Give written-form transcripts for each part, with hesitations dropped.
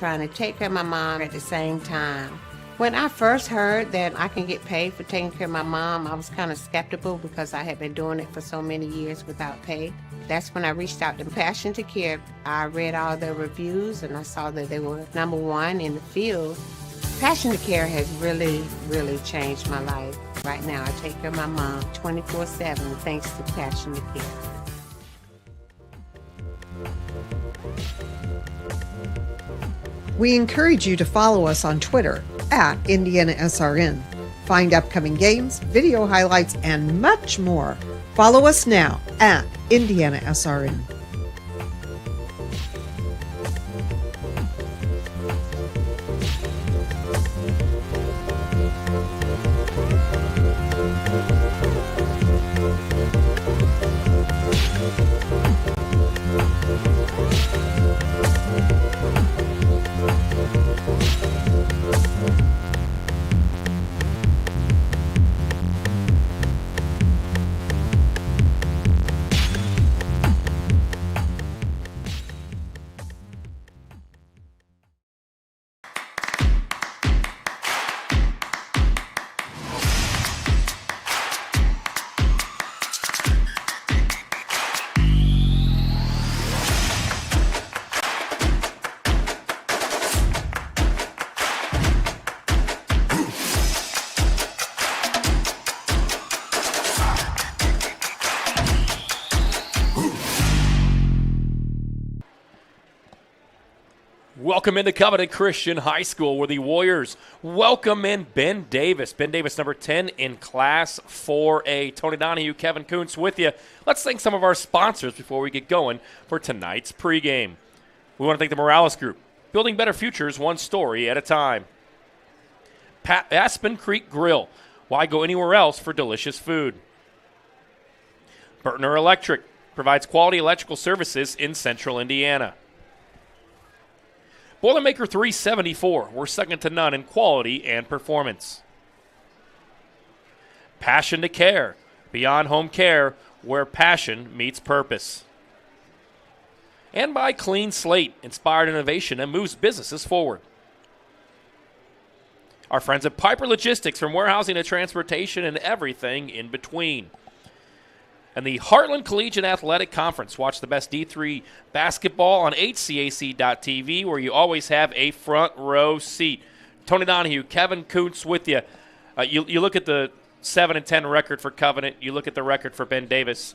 trying to take care of my mom at the same time. When I first heard that I can get paid for taking care of my mom, I was kind of skeptical because I had been doing it for so many years without pay. That's when I reached out to Passion to Care. I read all their reviews and I saw that they were #1 in the field. Passion to Care has really, really changed my life. Right now, I take care of my mom 24/7 thanks to Passion to Care. We encourage you to follow us on Twitter at IndianaSRN. Find upcoming games, video highlights, and much more. Follow us now at IndianaSRN. Welcome into Covenant Christian High School, where the Warriors welcome in Ben Davis. Ben Davis, number 10 in Class 4A. Tony Donahue, Kevin Kuntz with you. Let's thank some of our sponsors before we get going for tonight's pregame. We want to thank the Morales Group, building better futures one story at a time. Aspen Creek Grill, why go anywhere else for delicious food? Burtner Electric provides quality electrical services in central Indiana. Boilermaker 374, we're second to none in quality and performance. Passion to Care, beyond home care, where passion meets purpose. And by Clean Slate, inspired innovation that moves businesses forward. Our friends at Piper Logistics, from warehousing to transportation and everything in between. And the Heartland Collegiate Athletic Conference. Watch the best D3 basketball on HCAC.TV, where you always have a front row seat. Tony Donahue, Kevin Kuntz with you. You look at the 7-10 record for Covenant. You look at the record for Ben Davis.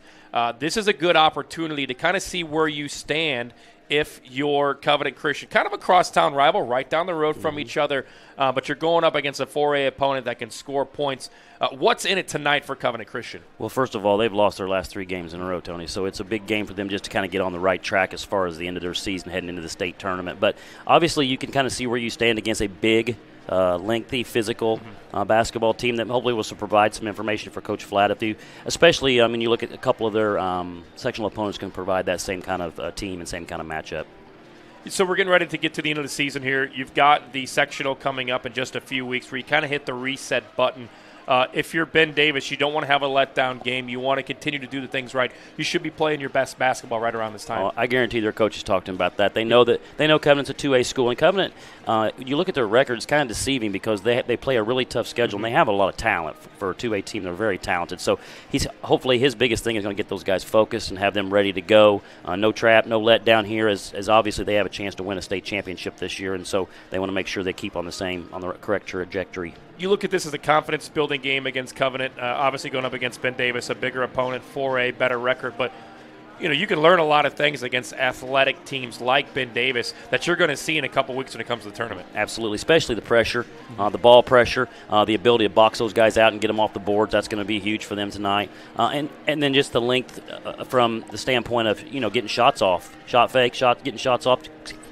This is a good opportunity to kind of see where you stand if you're Covenant Christian. Kind of a crosstown rival, right down the road from each other, but you're going up against a 4A opponent that can score points. What's in it tonight for Covenant Christian? Well, first of all, they've lost their last 3 games in a row, Tony, so it's a big game for them just to kind of get on the right track as far as the end of their season heading into the state tournament. But obviously you can kind of see where you stand against a big, lengthy, physical basketball team that hopefully will provide some information for Coach Flatt. Especially, I mean, you look at a couple of their sectional opponents can provide that same kind of team and same kind of matchup. So we're getting ready to get to the end of the season here. You've got the sectional coming up in just a few weeks where you kind of hit the reset button. If you're Ben Davis, you don't want to have a letdown game. You want to continue to do the things right. You should be playing your best basketball right around this time. I guarantee their coaches talked to them about that. They know Covenant's a 2A school, and Covenant, you look at their record, it's kind of deceiving because they play a really tough schedule, and they have a lot of talent for a 2A team. They're very talented. So hopefully his biggest thing is going to get those guys focused and have them ready to go. No trap, no letdown here, as obviously they have a chance to win a state championship this year, and so they want to make sure they keep on the correct trajectory. You look at this as a confidence-building game against Covenant, obviously going up against Ben Davis, a bigger opponent, 4A, better record. But, you can learn a lot of things against athletic teams like Ben Davis that you're going to see in a couple weeks when it comes to the tournament. Absolutely, especially the pressure, the ball pressure, the ability to box those guys out and get them off the boards. That's going to be huge for them tonight. And then just the length from the standpoint of, getting shots off, shot fake, getting shots off,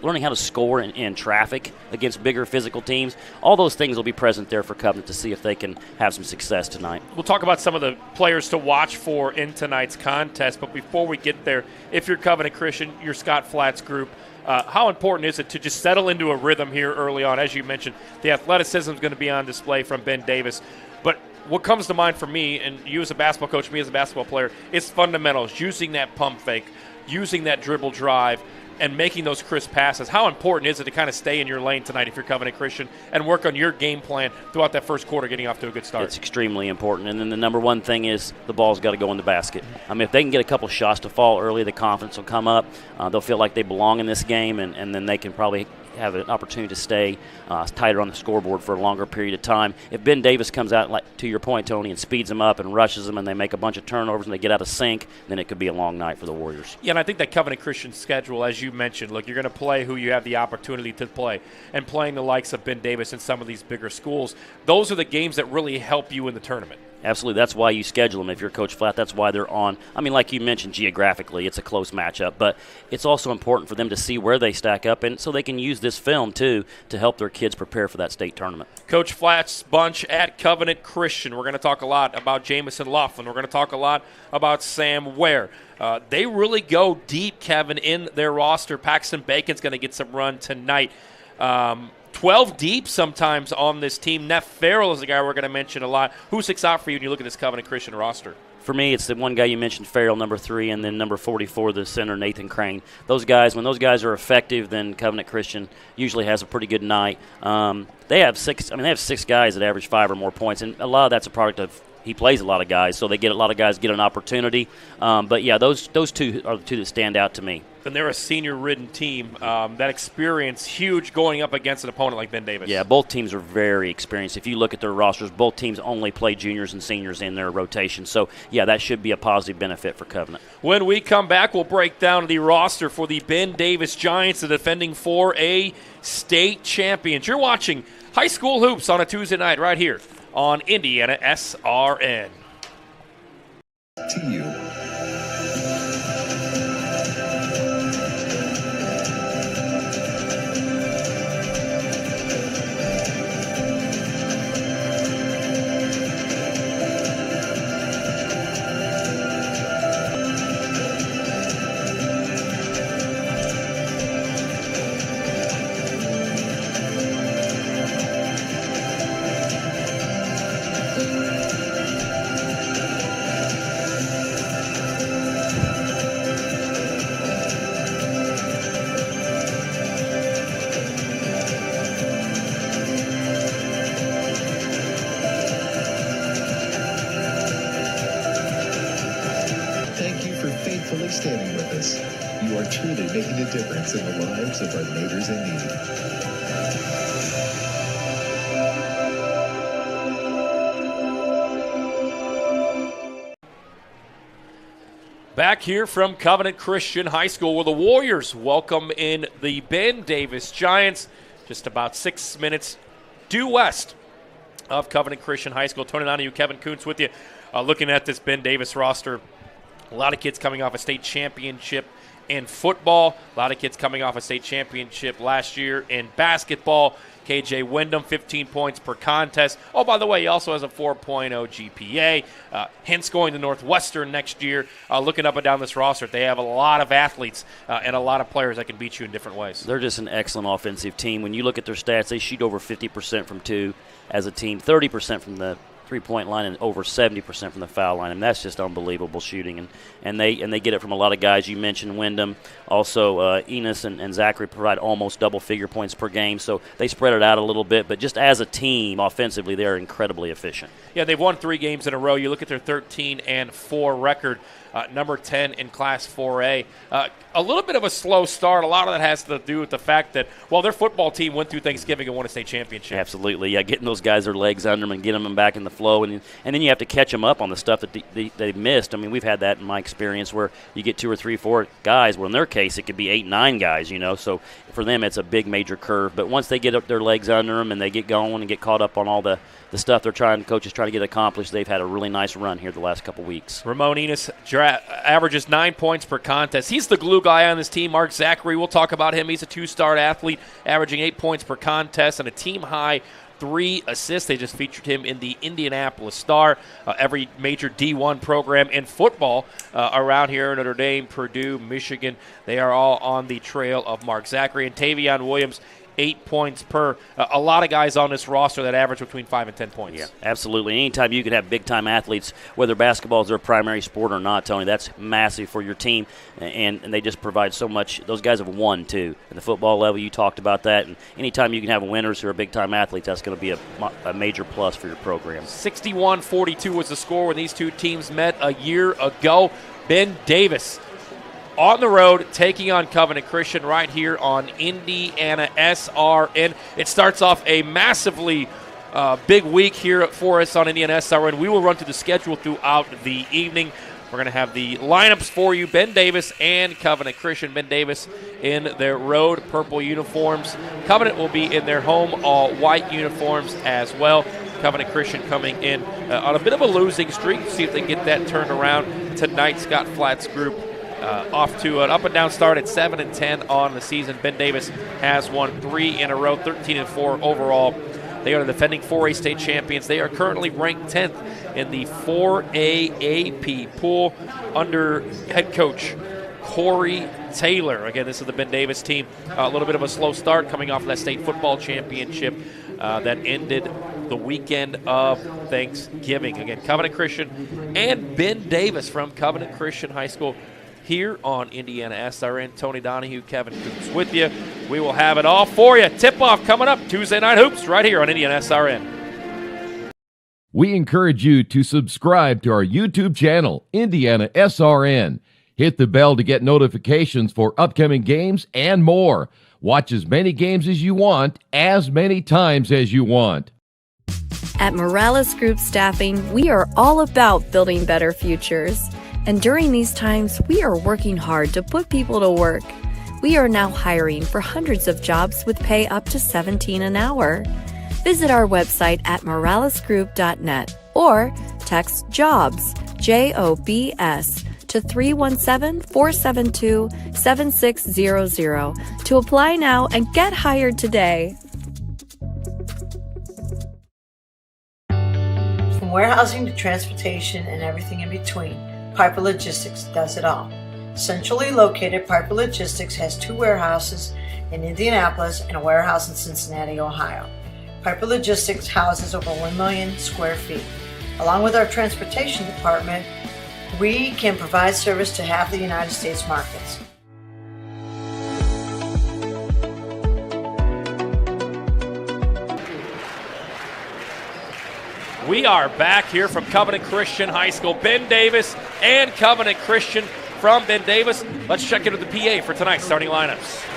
learning how to score in traffic against bigger physical teams. All those things will be present there for Covenant to see if they can have some success tonight. We'll talk about some of the players to watch for in tonight's contest, but before we get there, if you're Covenant Christian, you're Scott Flatt's group, how important is it to just settle into a rhythm here early on? As you mentioned, the athleticism is going to be on display from Ben Davis, but what comes to mind for me, and you as a basketball coach, me as a basketball player, it's fundamentals, using that pump fake, using that dribble drive, and making those crisp passes. How important is it to kind of stay in your lane tonight if you're Covenant Christian and work on your game plan throughout that first quarter, getting off to a good start? It's extremely important. And then the number one thing is the ball's got to go in the basket. I mean, if they can get a couple shots to fall early, the confidence will come up. They'll feel like they belong in this game, and then they can probably have an opportunity to stay tighter on the scoreboard for a longer period of time. If Ben Davis comes out, like to your point, Tony, and speeds them up and rushes them and they make a bunch of turnovers and they get out of sync, then it could be a long night for the Warriors. Yeah, and I think that Covenant Christian schedule, as you mentioned, look, you're going to play who you have the opportunity to play. And playing the likes of Ben Davis and some of these bigger schools, those are the games that really help you in the tournament. Absolutely. That's why you schedule them. If you're Coach Flatt, that's why they're on. I mean, like you mentioned, geographically, it's a close matchup, but it's also important for them to see where they stack up, and so they can use this film, too, to help their kids prepare for that state tournament. Coach Flatt's bunch at Covenant Christian. We're going to talk a lot about Jamison Laughlin. We're going to talk a lot about Sam Ware. They really go deep, Kevin, in their roster. Paxton Bacon's going to get some run tonight. 12 deep sometimes on this team. Neff Farrell is the guy we're going to mention a lot. Who sticks out for you when you look at this Covenant Christian roster? For me, it's the one guy you mentioned, Farrell, number 3, and then number 44, the center, Nathan Crane. Those guys, when those guys are effective, then Covenant Christian usually has a pretty good night. They have 6 guys that average 5 or more points, and a lot of that's a product of he plays a lot of guys, so they get a lot of guys get an opportunity. But yeah, those two are the two that stand out to me. And they're a senior-ridden team. That experience huge going up against an opponent like Ben Davis. Yeah, both teams are very experienced. If you look at their rosters, both teams only play juniors and seniors in their rotation. So, yeah, that should be a positive benefit for Covenant. When we come back, we'll break down the roster for the Ben Davis Giants, the defending 4A state champions. You're watching High School Hoops on a Tuesday night right here on IndianaSRN. To you. Standing with us. You are truly making a difference in the lives of our neighbors in need. Back here from Covenant Christian High School, where the Warriors welcome in the Ben Davis Giants. Just about 6 minutes due west of Covenant Christian High School. Tony Donahue, Kevin Kuntz with you. Looking at this Ben Davis roster, a lot of kids coming off a state championship in football. A lot of kids coming off a state championship last year in basketball. KJ Wyndham, 15 points per contest. Oh, by the way, he also has a 4.0 GPA. Hence going to Northwestern next year. Looking up and down this roster, they have a lot of athletes and a lot of players that can beat you in different ways. They're just an excellent offensive team. When you look at their stats, they shoot over 50% from 2 as a team, 30% from the three-point line, and over 70% from the foul line, and that's just unbelievable shooting. And they get it from a lot of guys. You mentioned Wyndham, also Enos and Zachary provide almost double-figure points per game, so they spread it out a little bit. But just as a team, offensively, they're incredibly efficient. Yeah, they've won 3 games in a row. You look at their 13-4 record, number 10 in Class 4A. A little bit of a slow start. A lot of that has to do with the fact that, well, their football team went through Thanksgiving and won a state championship. Absolutely, yeah, getting those guys their legs under them and getting them back in the flow, and then you have to catch them up on the stuff that they missed. I mean, we've had that in my experience where you get 2 or 3, 4 guys. Well, in their case, it could be 8, 9 guys, you know. So for them, it's a big major curve. But once they get up their legs under them and they get going and get caught up on all the stuff coaches trying to get accomplished, they've had a really nice run here the last couple weeks. Ramon Enos averages 9 points per contest. He's the glue guy on this team. Mark Zachary, we'll talk about him. He's a 2-star athlete, averaging 8 points per contest and a team-high 3 assists. They just featured him in the Indianapolis Star. Every major D1 program in football around here, Notre Dame, Purdue, Michigan, they are all on the trail of Mark Zachary. And Tavion Williams, 8 points per. A lot of guys on this roster that average between 5 and 10 points. Yeah, absolutely. Anytime you can have big-time athletes, whether basketball is their primary sport or not, Tony, that's massive for your team, and they just provide so much. Those guys have won, too. At the football level, you talked about that, and anytime you can have winners who are big-time athletes, that's going to be a major plus for your program. 61-42 was the score when these two teams met a year ago. Ben Davis on the road, taking on Covenant Christian right here on IndianaSRN. It starts off a massively big week here for us on IndianaSRN. We will run through the schedule throughout the evening. We're going to have the lineups for you. Ben Davis and Covenant Christian. Ben Davis in their road purple uniforms. Covenant will be in their home all white uniforms as well. Covenant Christian coming in on a bit of a losing streak. See if they can get that turned around tonight. Scott Flatt's group off to an up-and-down start at 7-10 on the season. Ben Davis has won 3 in a row, 13-4 overall. They are the defending 4A state champions. They are currently ranked 10th in the 4A AP pool under head coach Corey Taylor. Again, this is the Ben Davis team. A little bit of a slow start coming off of that state football championship that ended the weekend of Thanksgiving. Again, Covenant Christian and Ben Davis from Covenant Christian High School here on IndianaSRN. Tony Donahue, Kevin Coops with you. We will have it all for you. Tip-off coming up Tuesday Night Hoops right here on IndianaSRN. We encourage you to subscribe to our YouTube channel, IndianaSRN. Hit the bell to get notifications for upcoming games and more. Watch as many games as you want, as many times as you want. At Morales Group Staffing, we are all about building better futures. And during these times, we are working hard to put people to work. We are now hiring for hundreds of jobs with pay up to $17 an hour. Visit our website at moralesgroup.net or text JOBS, JOBS, to 317-472-7600 to apply now and get hired today. From warehousing to transportation and everything in between, Piper Logistics does it all. Centrally located, Piper Logistics has 2 warehouses in Indianapolis and a warehouse in Cincinnati, Ohio. Piper Logistics houses over 1 million square feet. Along with our transportation department, we can provide service to half the United States markets. We are back here from Covenant Christian High School. Ben Davis and Covenant Christian from Ben Davis. Let's check into the PA for tonight's starting lineups.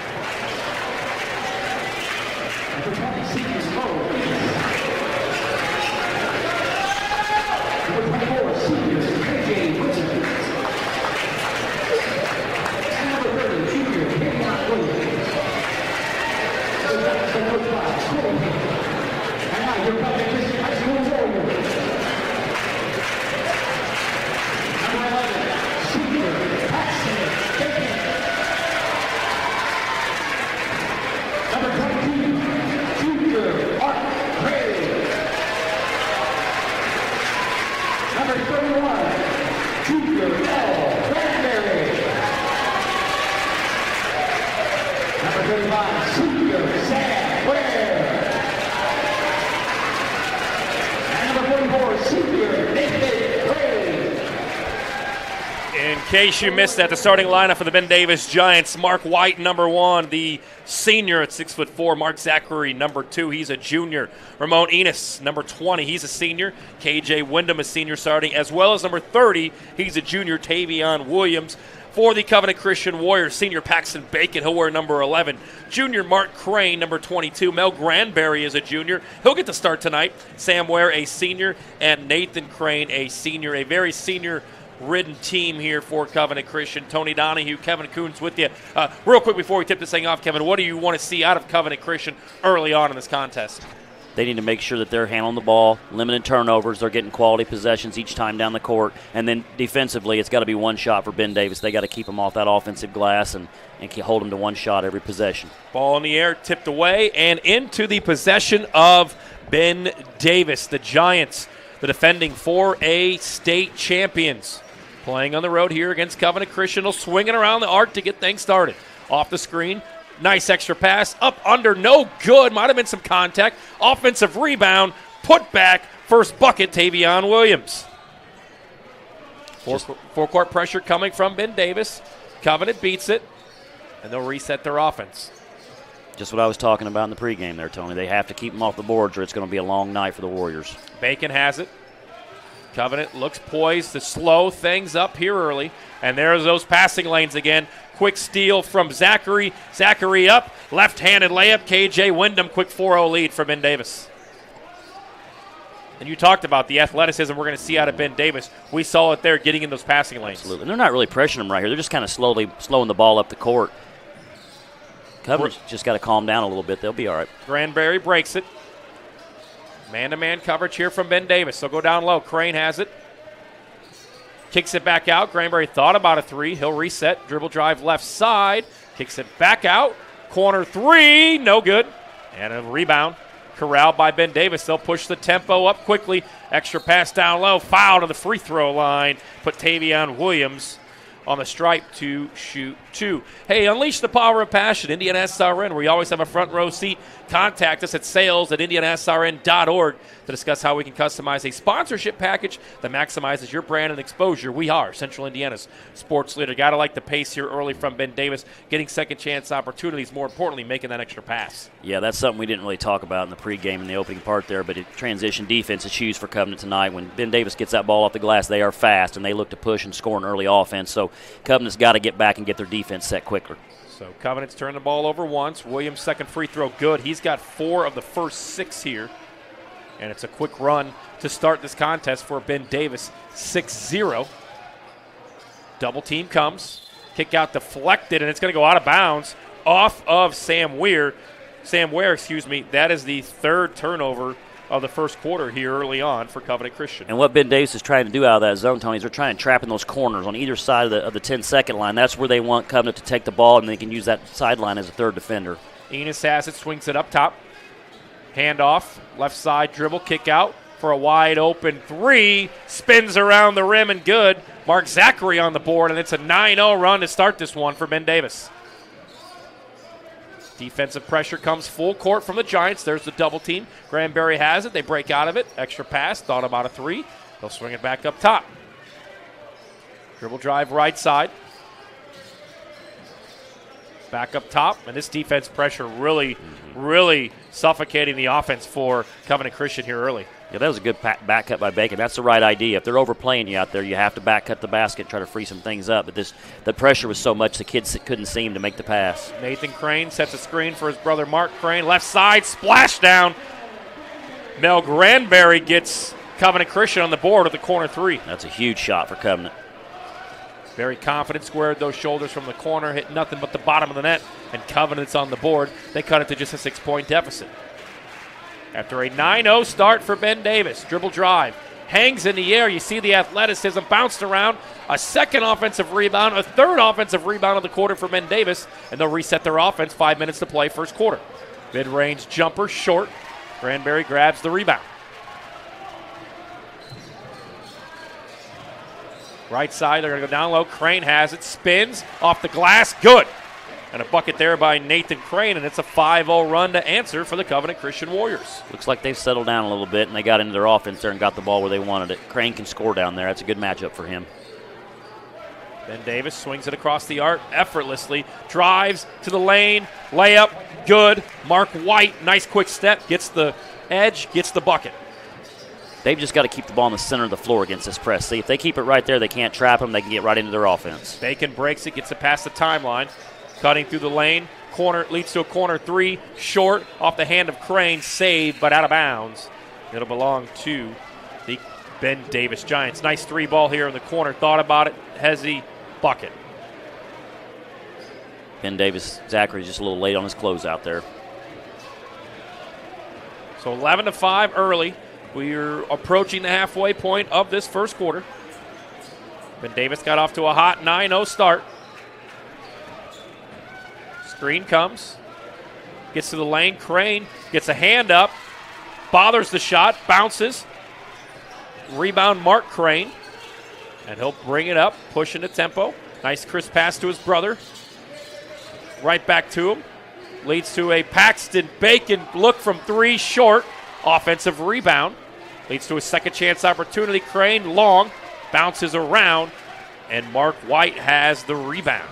In case you missed that, the starting lineup for the Ben Davis Giants: Mark White, number 1, the senior at 6'4". Mark Zachary, number 2, he's a junior. Ramon Enos, number 20, he's a senior. KJ Wyndham, a senior starting, as well as number 30, he's a junior. Tavion Williams. For the Covenant Christian Warriors, senior Paxton Bacon, he'll wear number 11. Junior Mark Crane, number 22. Mel Granberry is a junior. He'll get to start tonight. Sam Ware, a senior, and Nathan Crane, a senior. A very senior-ridden team here for Covenant Christian. Tony Donahue, Kevin Coons with you. Real quick before we tip this thing off, Kevin, what do you want to see out of Covenant Christian early on in this contest? They need to make sure that they're handling the ball, limiting turnovers, they're getting quality possessions each time down the court, and then defensively it's got to be one shot for Ben Davis. They got to keep him off that offensive glass and hold him to one shot every possession. Ball in the air, tipped away, and into the possession of Ben Davis. The Giants, the defending 4A state champions, playing on the road here against Covenant Christian. They'll swing it around the arc to get things started. Off the screen, Nice extra pass. Up under, no good. Might have been some contact. Offensive rebound. Put back. First bucket, Tavion Williams. Four-court pressure coming from Ben Davis. Covenant beats it, and they'll reset their offense. Just what I was talking about in the pregame there, Tony. They have to keep them off the boards or it's going to be a long night for the Warriors. Bacon has it. Covenant looks poised to slow things up here early. And there's those passing lanes again. Quick steal from Zachary. Zachary up. Left-handed layup. KJ Wyndham. Quick 4-0 lead for Ben Davis. And you talked about the athleticism we're going to see out of Ben Davis. We saw it there getting in those passing lanes. Absolutely. And they're not really pressuring him right here. They're just kind of slowing the ball up the court. Covenant's just got to calm down a little bit. They'll be all right. Granberry breaks it. Man-to-man coverage here from Ben Davis. They'll go down low. Crane has it. Kicks it back out. Granberry thought about a three. He'll reset. Dribble drive left side. Kicks it back out. Corner three. No good. And a rebound. Corralled by Ben Davis. They'll push the tempo up quickly. Extra pass down low. Foul to the free throw line. Put Tavion Williams on the stripe to shoot two. Hey, unleash the power of passion. IndianaSRN, where you always have a front row seat. Contact us at sales@indianasrn.org to discuss how we can customize a sponsorship package that maximizes your brand and exposure. We are Central Indiana's sports leader. Got to like the pace here early from Ben Davis, getting second chance opportunities, more importantly, making that extra pass. Yeah, that's something we didn't really talk about in the pregame in the opening part there, but transition defense is huge for Covenant tonight. When Ben Davis gets that ball off the glass, they are fast, and they look to push and score an early offense. So Covenant's got to get back and get their defense set quicker. So Covenant's turned the ball over once. Williams' second free throw good. He's got 4 of the first 6 here. And it's a quick run to start this contest for Ben Davis, 6-0. Double team comes. Kick out deflected, and it's going to go out of bounds off of Sam Ware. That is the third turnover of the first quarter here early on for Covenant Christian. And what Ben Davis is trying to do out of that zone, Tony, is they're trying to trap in those corners on either side of the 10-second line. That's where they want Covenant to take the ball, and they can use that sideline as a third defender. Enos has it, swings it up top. Handoff, left side dribble, kick out for a wide open three. Spins around the rim and good. Mark Zachary on the board, and it's a 9-0 run to start this one for Ben Davis. Defensive pressure comes full court from the Giants. There's the double team. Granberry has it. They break out of it. Extra pass. Thought about a three. They'll swing it back up top. Dribble drive right side. Back up top. And this defense pressure really suffocating the offense for Covenant Christian here early. Yeah, that was a good back cut by Bacon. That's the right idea. If they're overplaying you out there, you have to back cut the basket and try to free some things up. But the pressure was so much the kids couldn't seem to make the pass. Nathan Crane sets a screen for his brother Mark Crane. Left side, splash down. Mel Granberry gets Covenant Christian on the board with the corner three. That's a huge shot for Covenant. Very confident, squared those shoulders from the corner, hit nothing but the bottom of the net, and Covenant's on the board. They cut it to just a 6-point deficit. After a 9-0 start for Ben Davis, dribble drive, hangs in the air. You see the athleticism bounced around. A second offensive rebound, a third offensive rebound of the quarter for Ben Davis, and they'll reset their offense. 5 minutes to play, first quarter. Mid-range jumper, short. Granberry grabs the rebound. Right side, they're going to go down low. Crane has it, spins off the glass, good. And a bucket there by Nathan Crane, and it's a 5-0 run to answer for the Covenant Christian Warriors. Looks like they've settled down a little bit, and they got into their offense there and got the ball where they wanted it. Crane can score down there. That's a good matchup for him. Ben Davis swings it across the arc effortlessly, drives to the lane, layup, good. Mark White, nice quick step, gets the edge, gets the bucket. They've just got to keep the ball in the center of the floor against this press. See, if they keep it right there, they can't trap them. They can get right into their offense. Bacon breaks it, gets it past the timeline. Cutting through the lane, corner leads to a corner three, short off the hand of Crane, saved but out of bounds. It'll belong to the Ben Davis Giants. Nice three ball here in the corner. Thought about it, Hezzy, bucket. Ben Davis, Zachary's just a little late on his closeout there. So 11-5 early. We're approaching the halfway point of this first quarter. Ben Davis got off to a hot 9-0 start. Screen comes, gets to the lane. Crane gets a hand up, bothers the shot, bounces. Rebound Mark Crane, and he'll bring it up, pushing the tempo. Nice crisp pass to his brother. Right back to him. leads to a Paxton Bacon look from 3 short. Offensive rebound. Leads to a second chance opportunity. Crane long. Bounces around. And Mark White has the rebound.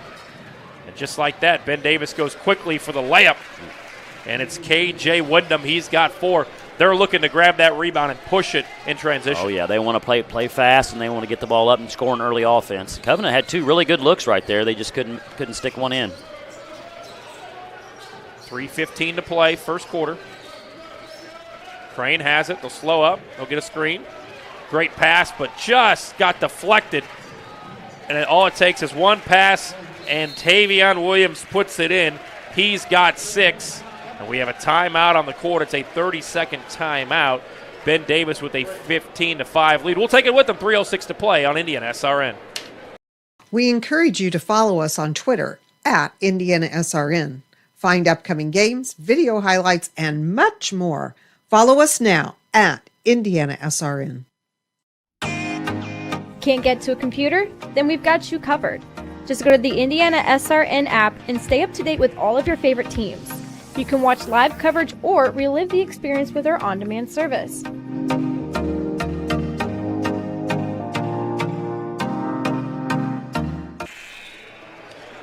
And just like that, Ben Davis goes quickly for the layup. And it's K.J. Wyndham. He's got 4. They're looking to grab that rebound and push it in transition. Oh, yeah, they want to play fast, and they want to get the ball up and score an early offense. Covenant had 2 really good looks right there. They just couldn't stick one in. 3:15 to play, first quarter. Crane has it. They'll slow up. They'll get a screen. Great pass, but just got deflected. And all it takes is one pass, and Tavion Williams puts it in. He's got 6. And we have a timeout on the court. It's a 30-second timeout. Ben Davis with a 15-5 lead. We'll take it with them. 3:06 to play on IndianaSRN. We encourage you to follow us on Twitter at IndianaSRN. Find upcoming games, video highlights, and much more. Follow us now at IndianaSRN. Can't get to a computer? Then we've got you covered. Just go to the IndianaSRN app and stay up to date with all of your favorite teams. You can watch live coverage or relive the experience with our on-demand service.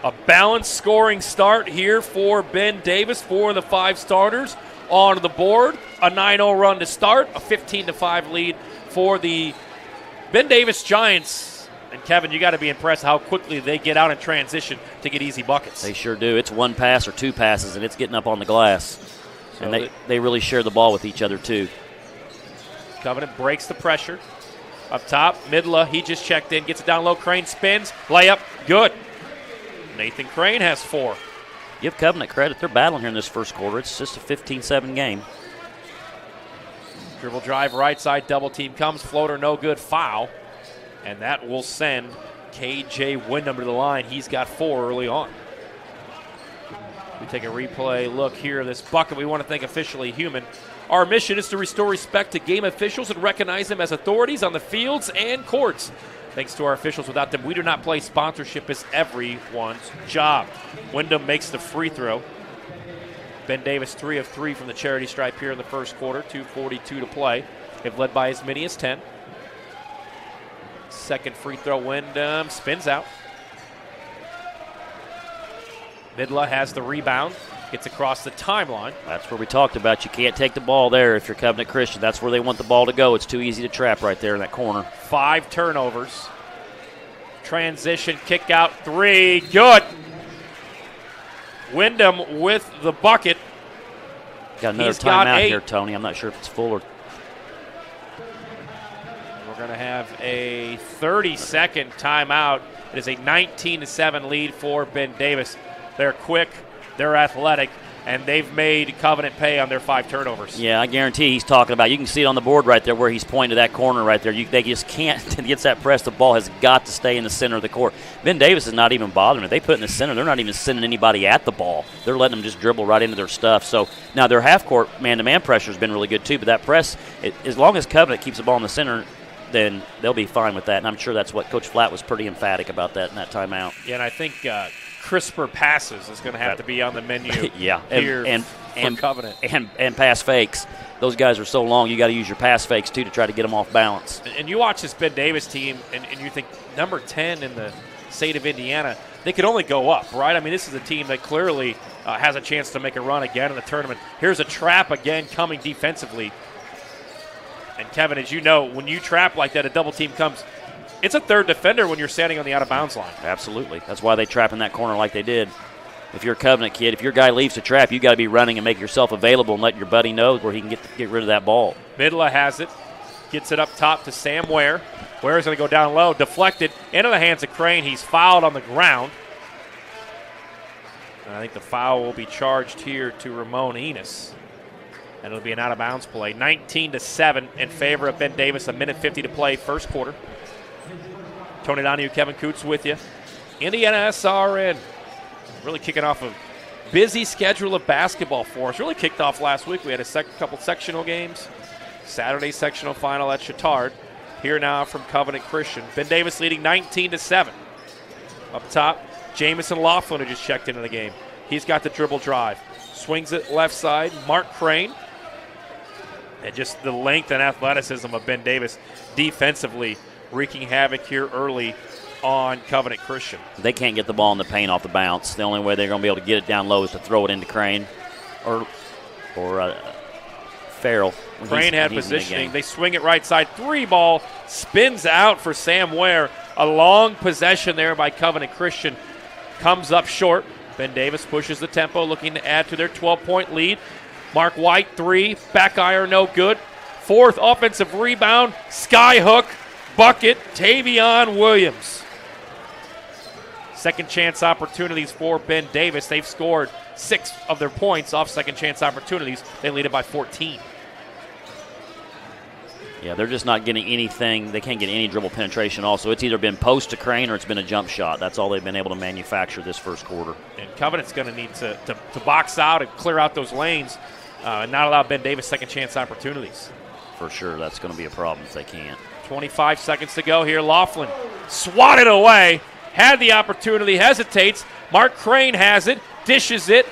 A balanced scoring start here for Ben Davis for the 5 starters. On the board, a 9-0 run to start, a 15-5 lead for the Ben Davis Giants. And Kevin, you got to be impressed how quickly they get out in transition to get easy buckets. They sure do. It's 1 pass or 2 passes, and it's getting up on the glass. So and they really share the ball with each other, too. Covenant breaks the pressure. Up top, Midla, he just checked in, gets it down low. Crane spins, layup, good. Nathan Crane has 4. Give Covenant credit. They're battling here in this first quarter. It's just a 15-7 game. Dribble drive, right side, double team comes. Floater, no good, foul. And that will send K.J. Wyndham to the line. He's got 4 early on. We take a replay look here of this bucket. We want to thank Officially Human. Our mission is to restore respect to game officials and recognize them as authorities on the fields and courts. Thanks to our officials. Without them, we do not play. Sponsorship is everyone's job. Wyndham makes the free throw. Ben Davis 3 of 3 from the charity stripe here in the first quarter. 2:42 to play. They've led by as many as 10. Second free throw, Wyndham spins out. Midla has the rebound. Gets across the timeline. That's where we talked about. You can't take the ball there if you're Covenant Christian. That's where they want the ball to go. It's too easy to trap right there in that corner. 5 turnovers. Transition, kick out, 3. Good. Wyndham with the bucket. Got another timeout here, Tony. I'm not sure if it's full or. We're going to have a 30-second timeout. It is a 19-7 lead for Ben Davis. They're quick. They're athletic, and they've made Covenant pay on their 5 turnovers. Yeah, I guarantee he's talking about. You can see it on the board right there where he's pointing to that corner right there. They just can't get that press. The ball has got to stay in the center of the court. Ben Davis is not even bothering it. They put it in the center. They're not even sending anybody at the ball. They're letting them just dribble right into their stuff. So now their half-court man-to-man pressure has been really good too, but that press, as long as Covenant keeps the ball in the center, then they'll be fine with that. And I'm sure that's what Coach Flatt was pretty emphatic about that in that timeout. Yeah, and I think crisper passes is going to have to be on the menu yeah, here and for Covenant. And pass fakes. Those guys are so long, you got to use your pass fakes, too, to try to get them off balance. And you watch this Ben Davis team, and you think number 10 in the state of Indiana, they could only go up, right? I mean, this is a team that clearly has a chance to make a run again in the tournament. Here's a trap again coming defensively. And, Kevin, as you know, when you trap like that, a double team comes, it's a third defender when you're standing on the out-of-bounds line. Absolutely. That's why they trap in that corner like they did. If you're a Covenant kid, if your guy leaves to trap, you got to be running and make yourself available and let your buddy know where he can get rid of that ball. Midla has it. Gets it up top to Sam Ware. Ware's going to go down low. Deflected into the hands of Crane. He's fouled on the ground. And I think the foul will be charged here to Ramon Enos. And it'll be an out-of-bounds play. 19-7 in favor of Ben Davis. 1:50 to play, first quarter. Tony Donahue, Kevin Coots with you. IndianaSRN really kicking off a busy schedule of basketball for us. Really kicked off last week. We had a couple sectional games. Saturday sectional final at Chittard. Here now from Covenant Christian. Ben Davis leading 19-7. Up top, Jamison Laughlin, who just checked into the game. He's got the dribble drive. swings it left side. Mark Crane. And just the length and athleticism of Ben Davis defensively wreaking havoc here early on Covenant Christian. They can't get the ball in the paint off the bounce. The only way they're going to be able to get it down low is to throw it into Crane or Farrell. Crane had positioning. They swing it right side. 3-ball spins out for Sam Ware. A long possession there by Covenant Christian. Comes up short. Ben Davis pushes the tempo, looking to add to their 12-point lead. Mark White, 3. Back iron, no good. 4th offensive rebound. Sky hook. Bucket. Tavion Williams. Second chance opportunities for Ben Davis. They've scored 6 of their points off second chance opportunities. They lead it by 14. Yeah, they're just not getting anything. They can't get any dribble penetration also. It's either been post to Crane or it's been a jump shot. That's all they've been able to manufacture this first quarter. And Covenant's going to need to box out and clear out those lanes and not allow Ben Davis second chance opportunities. For sure, that's going to be a problem if they can't. 25 seconds to go here. Laughlin swatted away. Had the opportunity, hesitates. Mark Crane has it, dishes it.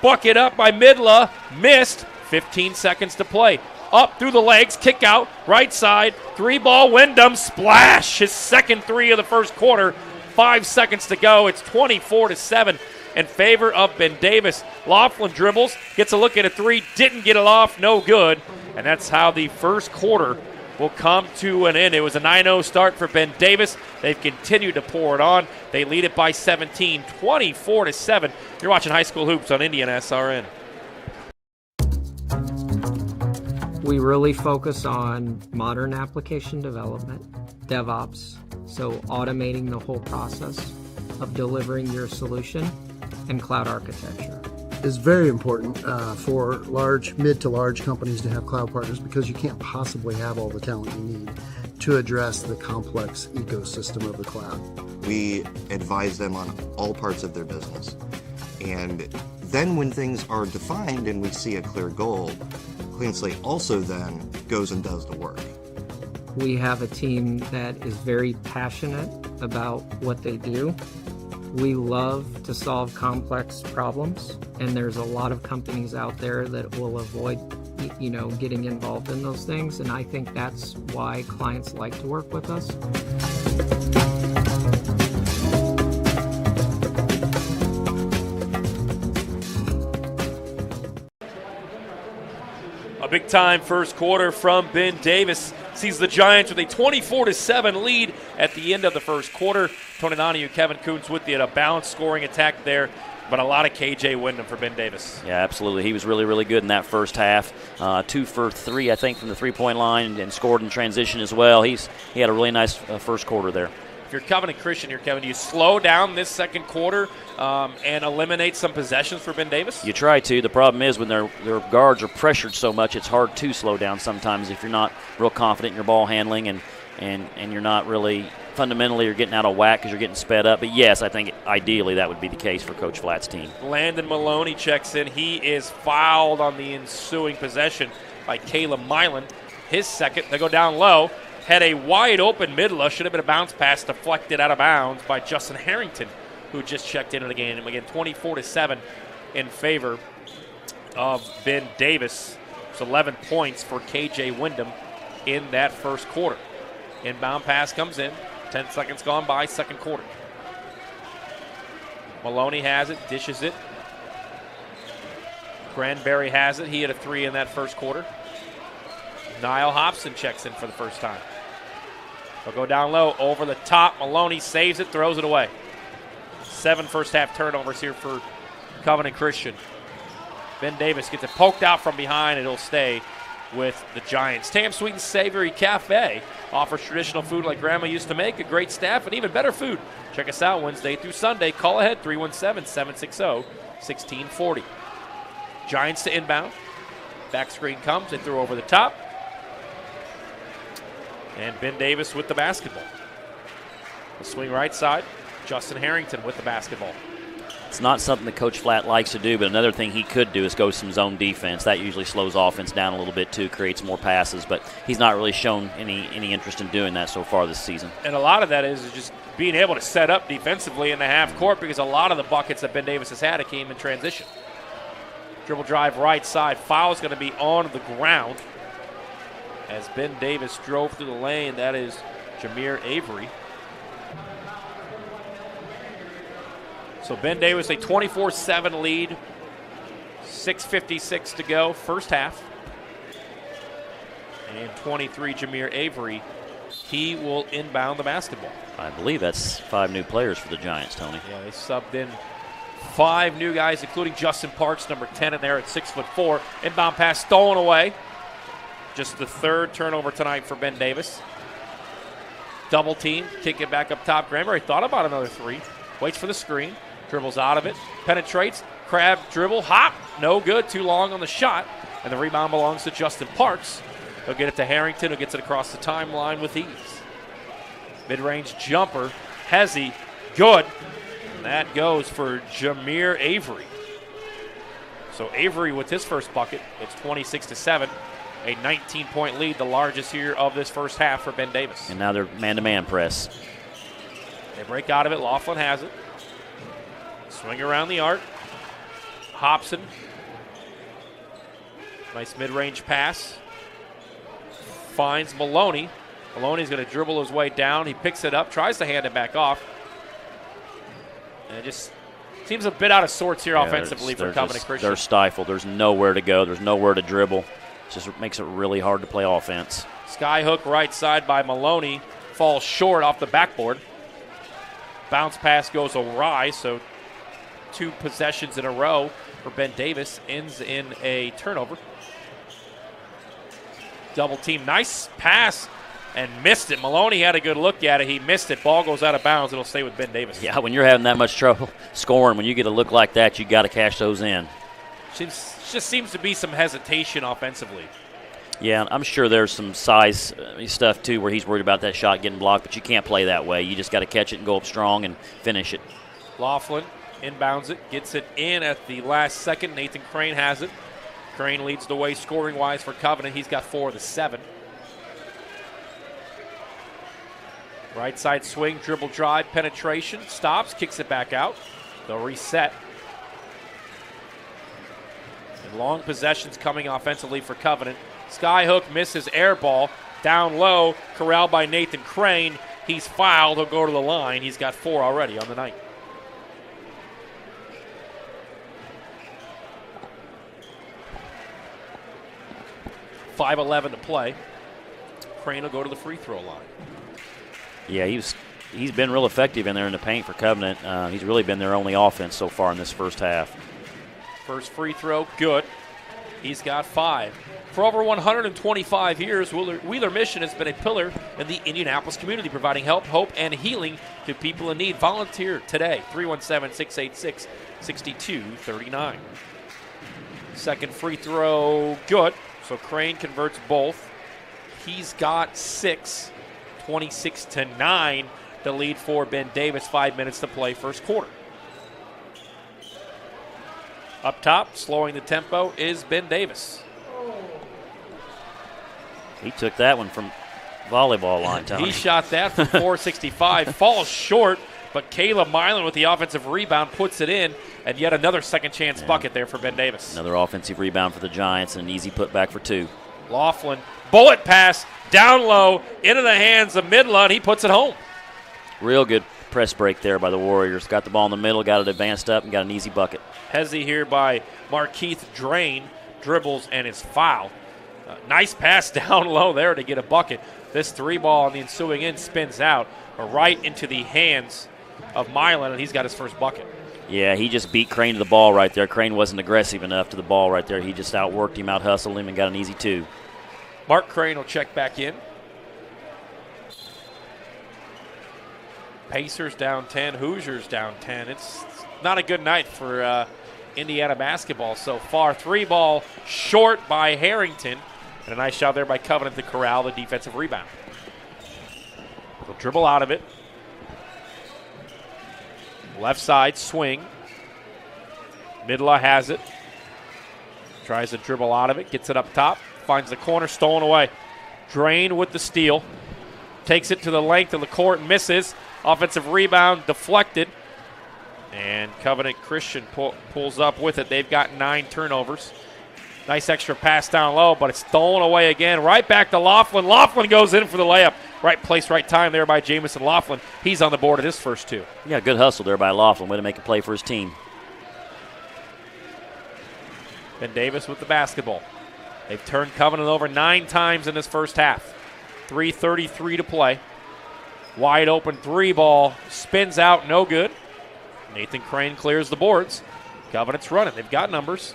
Bucket up by Midla, missed. 15 seconds to play. Up through the legs, kick out, right side, 3-ball, Wyndham, splash. His second 3 of the first quarter. 5 seconds to go. It's 24-7 in favor of Ben Davis. Laughlin dribbles, gets a look at a 3, didn't get it off, no good. And that's how the first quarter will come to an end. It was a 9-0 start for Ben Davis. They've continued to pour it on. They lead it by 17, 24-7. You're watching High School Hoops on IndianaSRN. We really focus on modern application development, DevOps, so automating the whole process of delivering your solution, and cloud architecture. It's very important for mid to large companies to have cloud partners because you can't possibly have all the talent you need to address the complex ecosystem of the cloud. We advise them on all parts of their business. And then when things are defined and we see a clear goal, Clean Slate also then goes and does the work. We have a team that is very passionate about what they do. We love to solve complex problems, and there's a lot of companies out there that will avoid, getting involved in those things, and I think that's why clients like to work with us. A big-time first quarter from Ben Davis. Sees the Giants with a 24-7 lead at the end of the first quarter. Tony Donahue, Kevin Coons with you at a balanced scoring attack there, but a lot of KJ Wyndham for Ben Davis. Yeah, absolutely. He was really, really good in that first half. 2 for 3, I think, from the three-point line and scored in transition as well. He had a really nice first quarter there. If you're Covenant Christian here, Kevin, do you slow down this second quarter and eliminate some possessions for Ben Davis? You try to. The problem is when their guards are pressured so much, it's hard to slow down sometimes if you're not real confident in your ball handling and you're not really fundamentally you're getting out of whack because you're getting sped up. But, yes, I think ideally that would be the case for Coach Flatt's team. Landon Maloney checks in. He is fouled on the ensuing possession by Caleb Milan. His second. They go down low. Had a wide-open Midla. Should have been a bounce pass deflected out of bounds by Justin Harrington, who just checked in again. And again, 24-7 in favor of Ben Davis. It's 11 points for KJ Wyndham in that first quarter. Inbound pass comes in. 10 seconds gone by, second quarter. Maloney has it, dishes it. Granberry has it. He had a 3 in that first quarter. Niall Hobson checks in for the first time. They'll go down low, over the top. Maloney saves it, throws it away. 7 first-half turnovers here for Covenant Christian. Ben Davis gets it poked out from behind, and it'll stay with the Giants. Tam Sweet and Savory Cafe offers traditional food like Grandma used to make, a great staff, and even better food. Check us out Wednesday through Sunday. Call ahead, 317-760-1640. Giants to inbound. Back screen comes. They throw over the top. And Ben Davis with the basketball. The swing right side. Justin Harrington with the basketball. It's not something that Coach Flatt likes to do, but another thing he could do is go some zone defense. That usually slows offense down a little bit too, creates more passes, but he's not really shown any interest in doing that so far this season. And a lot of that is just being able to set up defensively in the half court because a lot of the buckets that Ben Davis has had came in transition. Dribble drive right side. Foul's going to be on the ground as Ben Davis drove through the lane. That is Jameer Avery. So Ben Davis, a 24-7 lead. 6:56 to go, first half. And 23, Jameer Avery. He will inbound the basketball. I believe that's 5 new players for the Giants, Tony. Yeah, they subbed in 5 new guys, including Justin Parks, number 10 in there at 6'4". Inbound pass stolen away. Just the 3rd turnover tonight for Ben Davis. Double team, kick it back up top. Granbury thought about another 3. Waits for the screen, dribbles out of it, penetrates, crab dribble, hop, no good, too long on the shot. And the rebound belongs to Justin Parks. He'll get it to Harrington, who gets it across the timeline with ease. Mid-range jumper, Hezzy, good. And that goes for Jameer Avery. So Avery with his first bucket, it's 26-7. A 19-point lead, the largest here of this first half for Ben Davis. And now they're man-to-man press. They break out of it. Laughlin has it. Swing around the arc. Hobson. Nice mid-range pass. Finds Maloney. Maloney's going to dribble his way down. He picks it up, tries to hand it back off. And it just seems a bit out of sorts here offensively for Covenant Christian. They're stifled. There's nowhere to go. There's nowhere to dribble. It just makes it really hard to play offense. Skyhook right side by Maloney. Falls short off the backboard. Bounce pass goes awry, so 2 possessions in a row for Ben Davis. Ends in a turnover. Double team. Nice pass and missed it. Maloney had a good look at it. He missed it. Ball goes out of bounds. It'll stay with Ben Davis. Yeah, when you're having that much trouble scoring, when you get a look like that, you got to cash those in. Just seems to be some hesitation offensively. Yeah, I'm sure there's some size stuff, too, where he's worried about that shot getting blocked, but you can't play that way. You just got to catch it and go up strong and finish it. Laughlin inbounds it, gets it in at the last second. Nathan Crane has it. Crane leads the way scoring-wise for Covenant. He's got 4 of the 7. Right side swing, dribble drive, penetration, stops, kicks it back out. They'll reset. And long possessions coming offensively for Covenant. Skyhook misses air ball. Down low, corralled by Nathan Crane. He's fouled. He'll go to the line. He's got 4 already on the night. .5:11 to play. Crane will go to the free throw line. Yeah, he's been real effective in there in the paint for Covenant. He's really been their only offense so far in this first half. First free throw, good. He's got 5. For over 125 years, Wheeler Mission has been a pillar in the Indianapolis community, providing help, hope, and healing to people in need. Volunteer today, 317-686-6239. Second free throw, good. So Crane converts both. He's got 6, 26-9, the lead for Ben Davis. 5 minutes to play first quarter. Up top, slowing the tempo, is Ben Davis. He took that one from volleyball line, Tony. He shot that from 465, falls short, but Caleb Milan with the offensive rebound puts it in, and yet another second chance bucket there for Ben Davis. Another offensive rebound for the Giants and an easy putback for 2. Laughlin, bullet pass, down low, into the hands of Midlund. He puts it home. Real good press break there by the Warriors. Got the ball in the middle, got it advanced up, and got an easy bucket. Hezzy here by Markeith Drain, dribbles and is fouled. Nice pass down low there to get a bucket. This 3 ball on the ensuing end spins out right into the hands of Milan, and he's got his first bucket. Yeah, he just beat Crane to the ball right there. Crane wasn't aggressive enough to the ball right there. He just outworked him, out-hustled him, and got an easy 2. Mark Crane will check back in. Pacers down 10, Hoosiers down 10. It's not a good night for Indiana basketball so far. 3 ball short by Harrington. And a nice shot there by Covenant to corral the defensive rebound. They'll dribble out of it. Left side swing. Midla has it. Tries to dribble out of it. Gets it up top. Finds the corner. Stolen away. Drain with the steal. Takes it to the length of the court. Misses. Offensive rebound deflected. And Covenant Christian pulls up with it. They've got 9 turnovers. Nice extra pass down low, but it's stolen away again. Right back to Laughlin. Laughlin goes in for the layup. Right place, right time there by Jamison Laughlin. He's on the board at his first 2. Yeah, good hustle there by Laughlin. Way to make a play for his team. Ben Davis with the basketball. They've turned Covenant over 9 times in this first half. 3:33 to play. Wide open 3 ball. Spins out, no good. Nathan Crane clears the boards. Covenant's running. They've got numbers.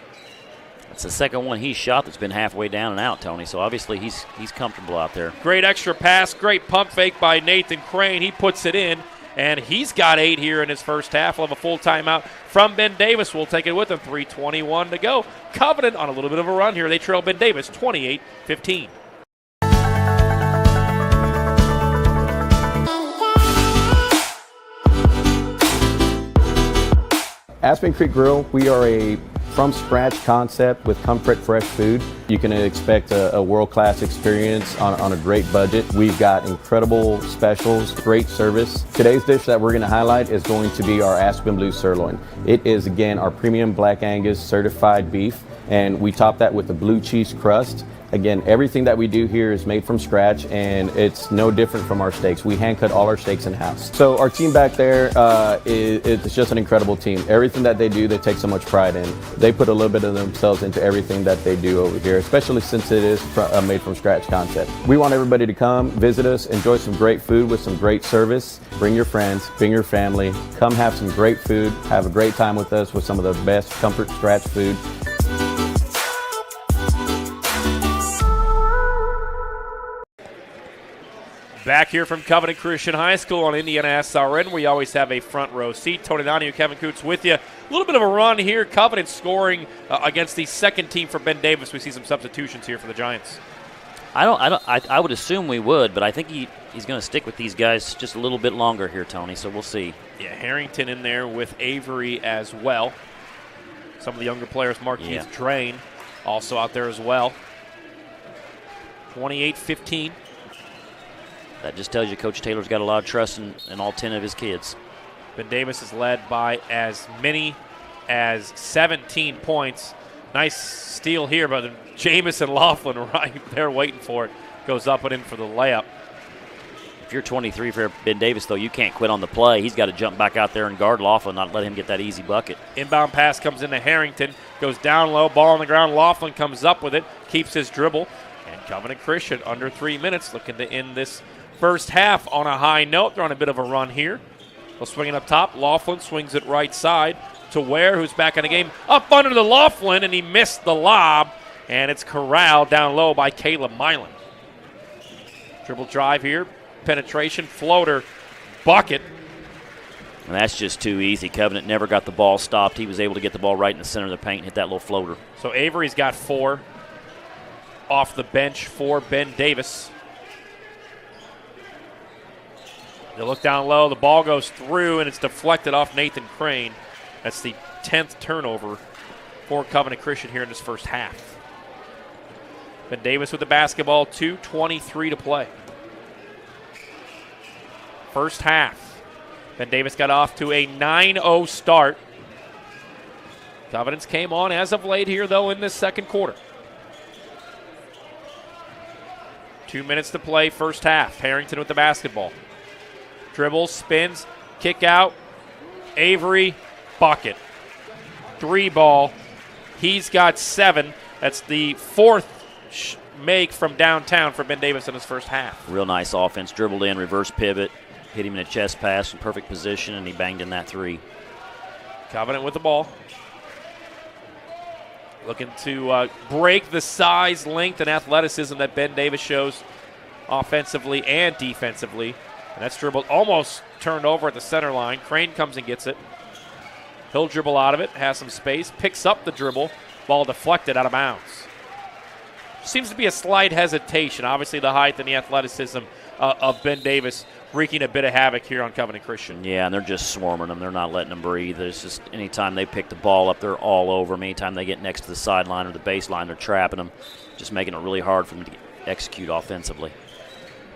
That's the second one he shot that's been halfway down and out, Tony. So obviously he's comfortable out there. Great extra pass. Great pump fake by Nathan Crane. He puts it in, and he's got 8 here in his first half. We'll have a full timeout from Ben Davis. We'll take it with him. 3:21 to go. Covenant on a little bit of a run here. They trail Ben Davis 28-15. Aspen Creek Grill, we are a from-scratch concept with comfort fresh food. You can expect a world-class experience on a great budget. We've got incredible specials, great service. Today's dish that we're going to highlight is going to be our Aspen Blue Sirloin. It is, again, our premium Black Angus certified beef, and we top that with a blue cheese crust. Again, everything that we do here is made from scratch, and it's no different from our steaks. We hand cut all our steaks in-house. So our team back there it's just an incredible team. Everything that they do, they take so much pride in. They put a little bit of themselves into everything that they do over here, especially since it is a made from scratch concept. We want everybody to come, visit us, enjoy some great food with some great service. Bring your friends, bring your family, come have some great food, have a great time with us with some of the best comfort scratch food. Back here from Covenant Christian High School on IndianaSRN, we always have a front row seat. Tony Donahue, Kevin Coots with you. A little bit of a run here. Covenant scoring against the second team for Ben Davis. We see some substitutions here for the Giants. I would assume we would, but I think he's going to stick with these guys just a little bit longer here, Tony, so we'll see. Yeah, Harrington in there with Avery as well. Some of the younger players, Marquise Drain, also out there as well. 28-15. That just tells you Coach Taylor's got a lot of trust in all 10 of his kids. Ben Davis is led by as many as 17 points. Nice steal here, but Jamison Laughlin right there waiting for it. Goes up and in for the layup. If you're 23 for Ben Davis, though, you can't quit on the play. He's got to jump back out there and guard Laughlin, not let him get that easy bucket. Inbound pass comes into Harrington. Goes down low, ball on the ground. Laughlin comes up with it, keeps his dribble. And Covenant Christian under 3 minutes looking to end this first half on a high note. They're on a bit of a run here. They'll swing it up top. Laughlin swings it right side to Ware, who's back in the game. Up under the Laughlin, and he missed the lob. And it's corralled down low by Caleb Milan. Dribble drive here. Penetration, floater, bucket. And that's just too easy. Covenant never got the ball stopped. He was able to get the ball right in the center of the paint and hit that little floater. So Avery's got 4 off the bench for Ben Davis. They look down low. The ball goes through, and it's deflected off Nathan Crane. That's the 10th turnover for Covenant Christian here in this first half. Ben Davis with the basketball, 2:23 to play. First half. Ben Davis got off to a 9-0 start. Covenants came on as of late here, though, in this second quarter. 2 minutes to play, first half. Harrington with the basketball. Dribbles, spins, kick out. Avery, bucket. 3 ball. He's got 7. That's the 4th make from downtown for Ben Davis in his first half. Real nice offense. Dribbled in, reverse pivot, hit him in a chest pass in perfect position, and he banged in that 3. Covenant with the ball. Looking to break the size, length, and athleticism that Ben Davis shows offensively and defensively. And that's dribbled, almost turned over at the center line. Crane comes and gets it. He'll dribble out of it, has some space, picks up the dribble, ball deflected out of bounds. Seems to be a slight hesitation. Obviously the height and the athleticism of Ben Davis wreaking a bit of havoc here on Covenant Christian. Yeah, and they're just swarming them. They're not letting them breathe. It's just anytime they pick the ball up, they're all over them. Anytime they get next to the sideline or the baseline, they're trapping them, just making it really hard for them to execute offensively.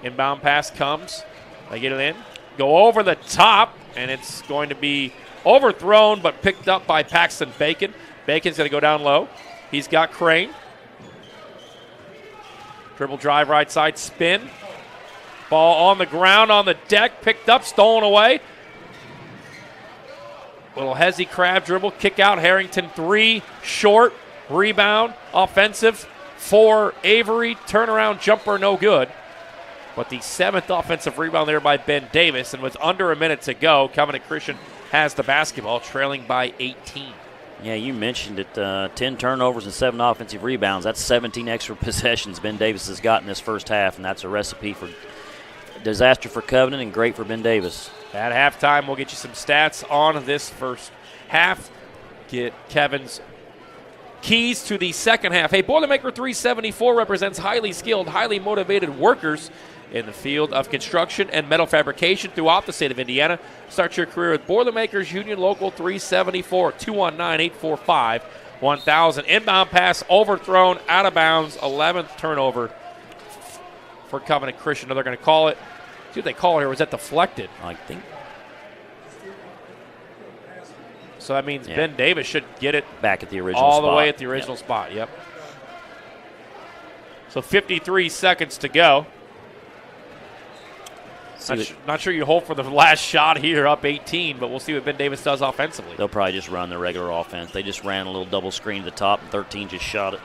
Inbound pass comes. They get it in, go over the top, and it's going to be Overthrown, but picked up by Paxton Bacon. Bacon's going to go down low. He's got Crane. Dribble drive right side, spin. Ball on the ground, on the deck, picked up, stolen away. Little hezzy crab dribble, kick out. Harrington 3, short, rebound, offensive for Avery. Turnaround jumper, no good. But the 7th offensive rebound there by Ben Davis. And with under a minute to go, Covenant Christian has the basketball, trailing by 18. Yeah, you mentioned it. 10 turnovers and 7 offensive rebounds. That's 17 extra possessions Ben Davis has got in this first half, and that's a recipe for disaster for Covenant and great for Ben Davis. At halftime, we'll get you some stats on this first half. Get Kevin's keys to the second half. Hey, Boilermaker 374 represents highly skilled, highly motivated workers in the field of construction and metal fabrication throughout the state of Indiana. Start your career with Boilermakers Union Local 374, 219-845-1000. Inbound pass overthrown, out of bounds, 11th turnover for Covenant Christian. They're going to call it. See what they call it here. Was that deflected? I think. So that means Ben Davis should get it back at the original all spot. the way at the original spot. Yep. So 53 seconds to go. Not sure you hold for the last shot here, up 18, but we'll see what Ben Davis does offensively. They'll probably just run the regular offense. They just ran a little double screen to the top, and 13 just shot it.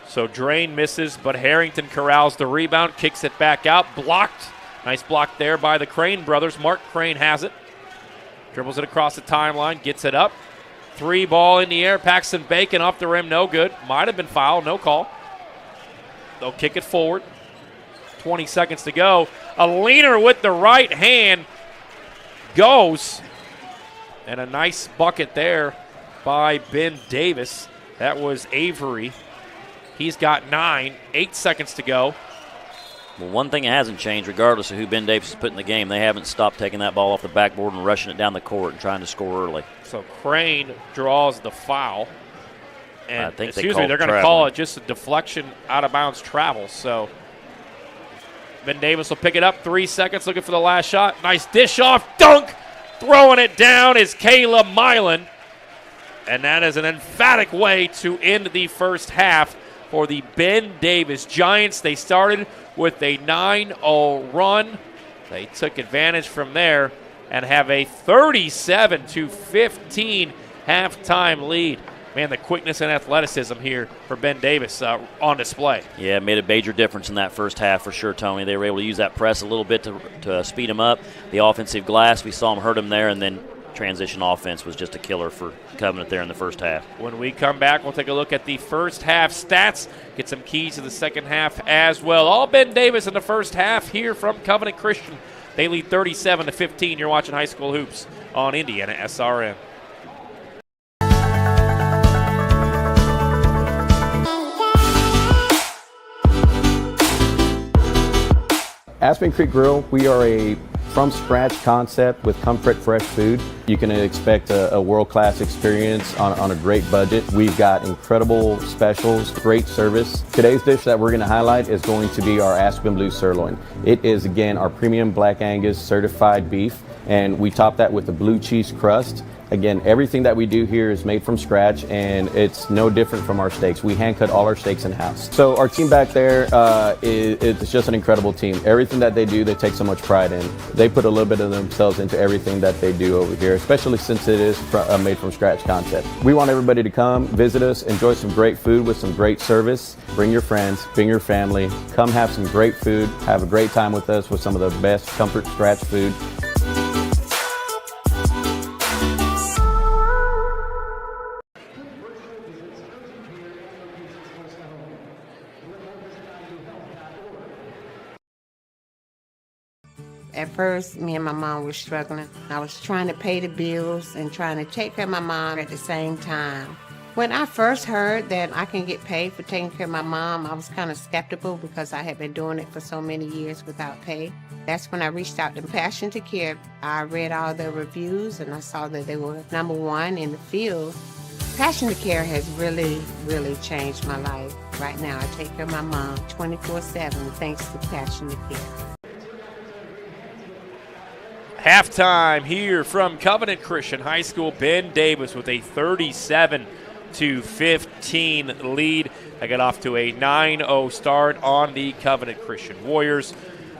So Drain misses, but Harrington corrals the rebound, kicks it back out, blocked. Nice block there by the Crane brothers. Mark Crane has it. Dribbles it across the timeline, gets it up. 3 ball in the air. Paxton Bacon off the rim, no good. Might have been fouled, no call. They'll kick it forward. 20 seconds to go. A leaner with the right hand goes. And a nice bucket there by Ben Davis. That was Avery. He's got 9. 8 seconds to go. Well, one thing that hasn't changed, regardless of who Ben Davis has put in the game, they haven't stopped taking that ball off the backboard and rushing it down the court and trying to score early. So Crane draws the foul. And I think they're going to call it just a deflection, out of bounds travel. So Ben Davis will pick it up. 3 seconds, looking for the last shot. Nice dish off, dunk. Throwing it down is Kayla Milan. And that is an emphatic way to end the first half for the Ben Davis Giants. They started with a 9-0 run. They took advantage from there and have a 37-15 halftime lead. Man, the quickness and athleticism here for Ben Davis on display. Yeah, it made a major difference in that first half for sure, Tony. They were able to use that press a little bit to speed him up. The offensive glass, we saw him hurt him there, and then transition offense was just a killer for Covenant there in the first half. When we come back, we'll take a look at the first half stats, get some keys to the second half as well. All Ben Davis in the first half here from Covenant Christian. They lead 37-15. You're watching High School Hoops on IndianaSRN. Aspen Creek Grill, we are a from-scratch concept with comfort fresh food. You can expect a world-class experience on a great budget. We've got incredible specials, great service. Today's dish that we're going to highlight is going to be our Aspen Blue Sirloin. It is, again, our premium Black Angus certified beef, and we top that with a blue cheese crust. Again, everything that we do here is made from scratch, and it's no different from our steaks. We hand cut all our steaks in-house. So our team back there is just an incredible team. Everything that they do, they take so much pride in. They put a little bit of themselves into everything that they do over here, especially since it is a made from scratch concept. We want everybody to come, visit us, enjoy some great food with some great service. Bring your friends, bring your family, come have some great food, have a great time with us with some of the best comfort scratch food. At first, me and my mom were struggling. I was trying to pay the bills and trying to take care of my mom at the same time. When I first heard that I can get paid for taking care of my mom, I was kind of skeptical because I had been doing it for so many years without pay. That's when I reached out to Passion to Care. I read all the reviews and I saw that they were #1 in the field. Passion to Care has really, really changed my life. Right now, I take care of my mom 24/7 thanks to Passion to Care. Halftime here from Covenant Christian High School. Ben Davis with a 37-15 lead. They got off to a 9-0 start on the Covenant Christian Warriors.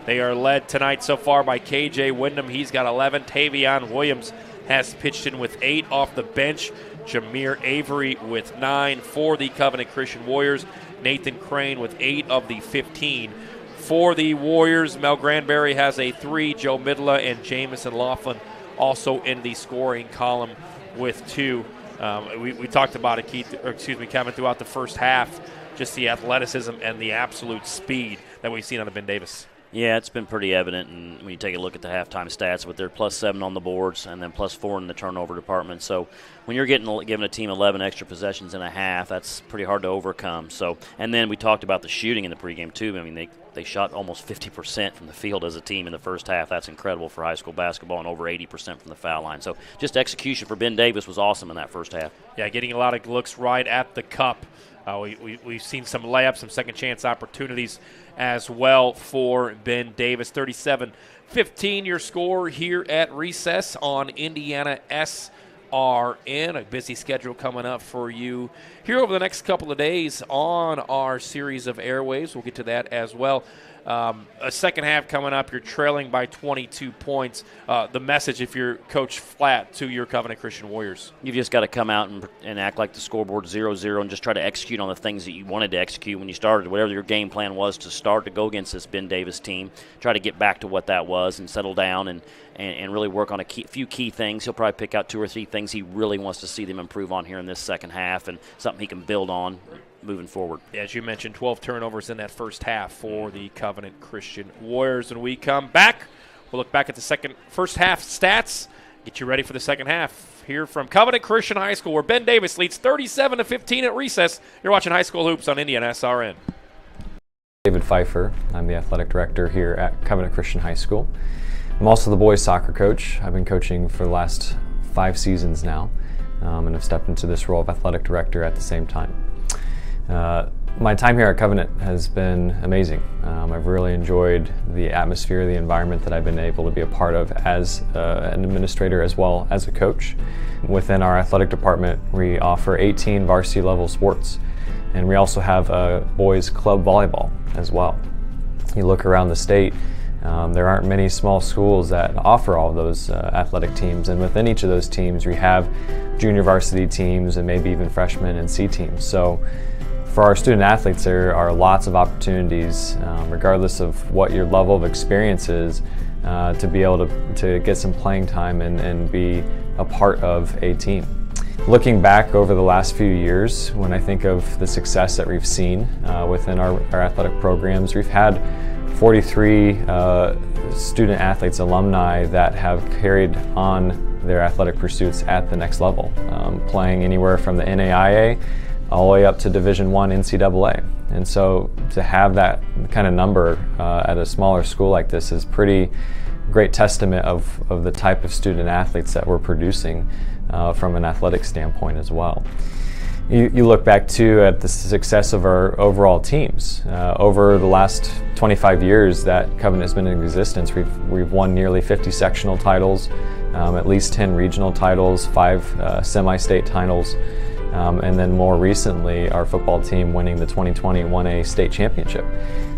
They are led tonight so far by KJ Wyndham. He's got 11. Tavion Williams has pitched in with 8 off the bench. Jameer Avery with 9 for the Covenant Christian Warriors. Nathan Crane with 8 of the 15. For the Warriors, Mel Granberry has a 3. Joe Midla and Jamison Laughlin also in the scoring column with 2. We talked about it, Kevin, throughout the first half, just the athleticism and the absolute speed that we've seen on the Ben Davis. Yeah, it's been pretty evident, and when you take a look at the halftime stats, with their +7 on the boards and then +4 in the turnover department. So when you're giving a team 11 extra possessions in a half, that's pretty hard to overcome. So, and then we talked about the shooting in the pregame too. I mean, they shot almost 50% from the field as a team in the first half. That's incredible for high school basketball, and over 80% from the foul line. So just execution for Ben Davis was awesome in that first half. Yeah, getting a lot of looks right at the cup. We've seen some layups, some second chance opportunities as well for Ben Davis. 37-15 your score here at recess on Indiana SRN. A busy schedule coming up for you here over the next couple of days on our series of airwaves. We'll get to that as well. A second half coming up. You're trailing by 22 points. The message, if you're Coach Flatt, to your Covenant Christian Warriors: you've just got to come out and act like the scoreboard 0-0 and just try to execute on the things that you wanted to execute when you started, whatever your game plan was to start to go against this Ben Davis team. Try to get back to what that was and settle down and really work on a few key things. He'll probably pick out 2 or 3 things he really wants to see them improve on here in this second half, and something he can build on moving forward. As you mentioned, 12 turnovers in that first half for the Covenant Christian Warriors. When we come back, we'll look back at the first half stats, get you ready for the second half here from Covenant Christian High School, where Ben Davis leads 37-15 at recess. You're watching High School Hoops on IndianaSRN. David Pfeiffer. I'm the athletic director here at Covenant Christian High School. I'm also the boys soccer coach. I've been coaching for the last 5 seasons now, and have stepped into this role of athletic director at the same time. My time here at Covenant has been amazing. I've really enjoyed the atmosphere, the environment that I've been able to be a part of as an administrator as well as a coach. Within our athletic department, we offer 18 varsity level sports, and we also have a boys club volleyball as well. You look around the state, there aren't many small schools that offer all those athletic teams, and within each of those teams we have junior varsity teams and maybe even freshman and C teams. So for our student athletes, there are lots of opportunities, regardless of what your level of experience is, to be able to get some playing time and be a part of a team. Looking back over the last few years, when I think of the success that we've seen within our athletic programs, we've had 43 student athletes, alumni, that have carried on their athletic pursuits at the next level, playing anywhere from the NAIA all the way up to Division I NCAA. And so to have that kind of number at a smaller school like this is pretty great testament of the type of student athletes that we're producing from an athletic standpoint as well. You look back too at the success of our overall teams. Over the last 25 years that Covenant has been in existence, we've won nearly 50 sectional titles, at least 10 regional titles, 5 semi-state titles, and then more recently our football team winning the 2020 1A state championship.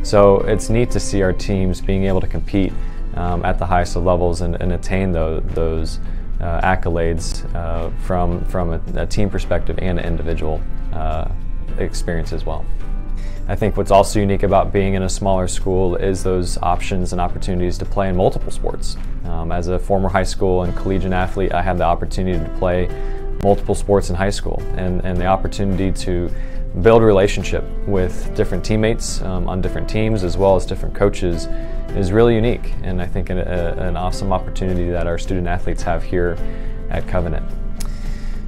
So it's neat to see our teams being able to compete at the highest of levels and attain those accolades from a team perspective and an individual experience as well. I think what's also unique about being in a smaller school is those options and opportunities to play in multiple sports. As a former high school and collegiate athlete, I had the opportunity to play multiple sports in high school, and the opportunity to build a relationship with different teammates on different teams as well as different coaches is really unique, and I think an awesome opportunity that our student athletes have here at Covenant.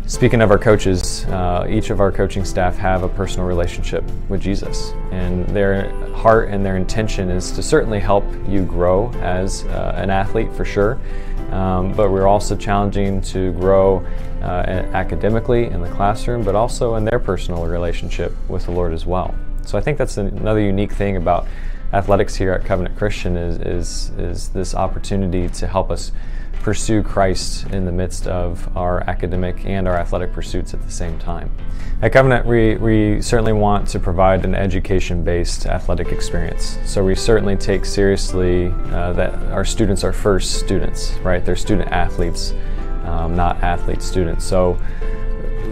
Speaking of our coaches, each of our coaching staff have a personal relationship with Jesus, and their heart and their intention is to certainly help you grow as an athlete for sure, but we're also challenging to grow academically in the classroom, but also in their personal relationship with the Lord as well. So I think that's another unique thing about athletics here at Covenant Christian is this opportunity to help us pursue Christ in the midst of our academic and our athletic pursuits at the same time. At Covenant, we certainly want to provide an education-based athletic experience. So we certainly take seriously that our students are first students, right? They're student athletes, not athlete students. So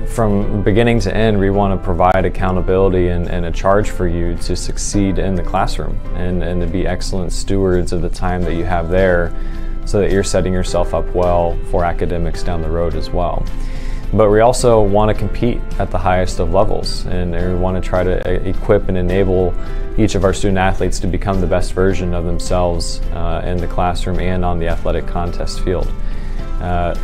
from beginning to end, we want to provide accountability and a charge for you to succeed in the classroom and to be excellent stewards of the time that you have there, so that you're setting yourself up well for academics down the road as well. But we also want to compete at the highest of levels, and we want to try to equip and enable each of our student athletes to become the best version of themselves in the classroom and on the athletic contest field.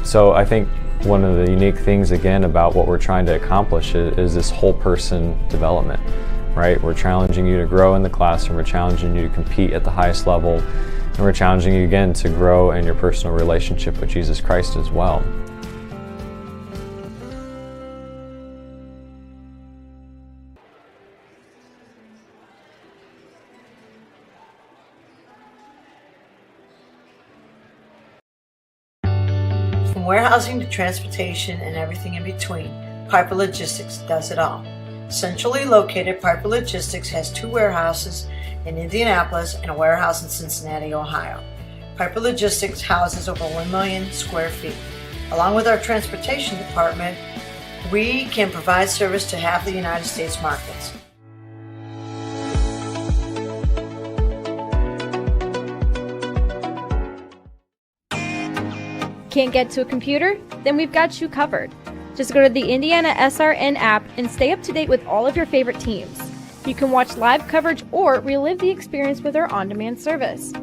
So I think one of the unique things, again, about what we're trying to accomplish is this whole person development, right? We're challenging you to grow in the classroom, we're challenging you to compete at the highest level, and we're challenging you again to grow in your personal relationship with Jesus Christ as well. From warehousing to transportation and everything in between, Piper Logistics does it all. Centrally located, Piper Logistics has 2 warehouses in Indianapolis and a warehouse in Cincinnati, Ohio. Piper Logistics houses over 1 million square feet. Along with our transportation department, we can provide service to half the United States markets. Can't get to a computer? Then we've got you covered. Just go to the IndianaSRN app and stay up to date with all of your favorite teams. You can watch live coverage or relive the experience with our on-demand service.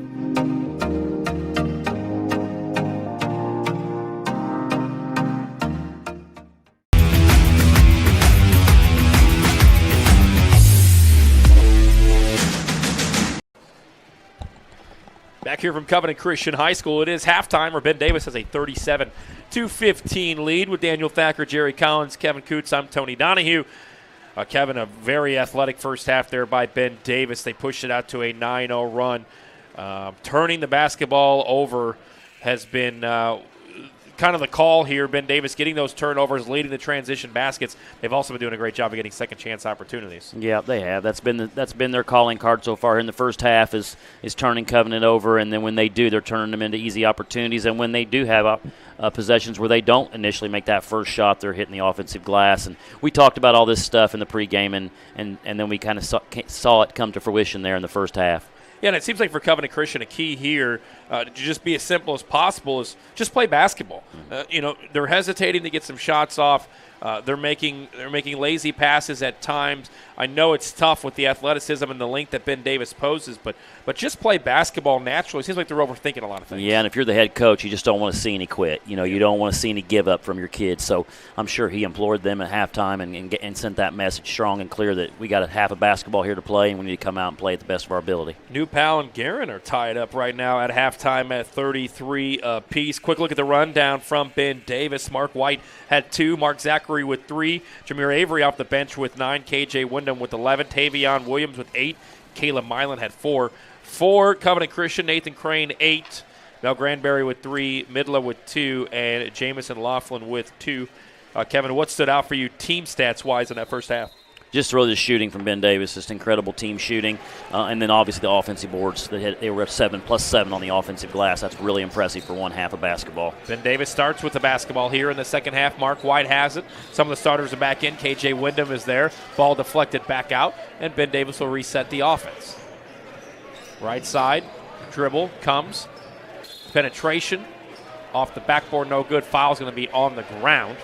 Back here from Covenant Christian High School, it is halftime where Ben Davis has a 37-15 lead with Daniel Thacker, Jerry Collins, Kevin Coots. I'm Tony Donahue. Kevin, a very athletic first half there by Ben Davis. They pushed it out to a 9-0 run. Turning the basketball over has been kind of the call here. Ben Davis getting those turnovers, leading the transition baskets. They've also been doing a great job of getting second chance opportunities. Yeah, they have. That's been their calling card so far in the first half is turning Covenant over, and then when they do, they're turning them into easy opportunities. And when they do have possessions where they don't initially make that first shot, they're hitting the offensive glass. And we talked about all this stuff in the pregame, and then we kind of saw it come to fruition there in the first half. Yeah, and it seems like for Covenant Christian, a key here to just be as simple as possible is just play basketball. They're hesitating to get some shots off. They're making lazy passes at times. I know it's tough with the athleticism and the length that Ben Davis poses, but just play basketball naturally. It seems like they're overthinking a lot of things. Yeah, and if you're the head coach, you just don't want to see any quit. You don't want to see any give up from your kids. So I'm sure he implored them at halftime and sent that message strong and clear that we got a half of basketball here to play, and we need to come out and play at the best of our ability. New Pal and Guerin are tied up right now at halftime at 33 apiece. Quick look at the rundown from Ben Davis. Mark White had 2. Mark Zachary with 3. Jameer Avery off the bench with 9. KJ Wyndham with 11. Tavion Williams with 8. Caleb Milan had 4. 4 Covenant Christian. Nathan Crane 8. Mel Granberry with 3. Midla with 2. And Jamison Laughlin with 2. Kevin, what stood out for you team stats-wise in that first half? Just really the shooting from Ben Davis, just incredible team shooting. And then obviously the offensive boards. They were 7+7 on the offensive glass. That's really impressive for one half of basketball. Ben Davis starts with the basketball here in the second half. Mark White has it. Some of the starters are back in. KJ Wyndham is there. Ball deflected back out, and Ben Davis will reset the offense. Right side, dribble, comes. Penetration. Off the backboard, no good. Foul's going to be on the ground.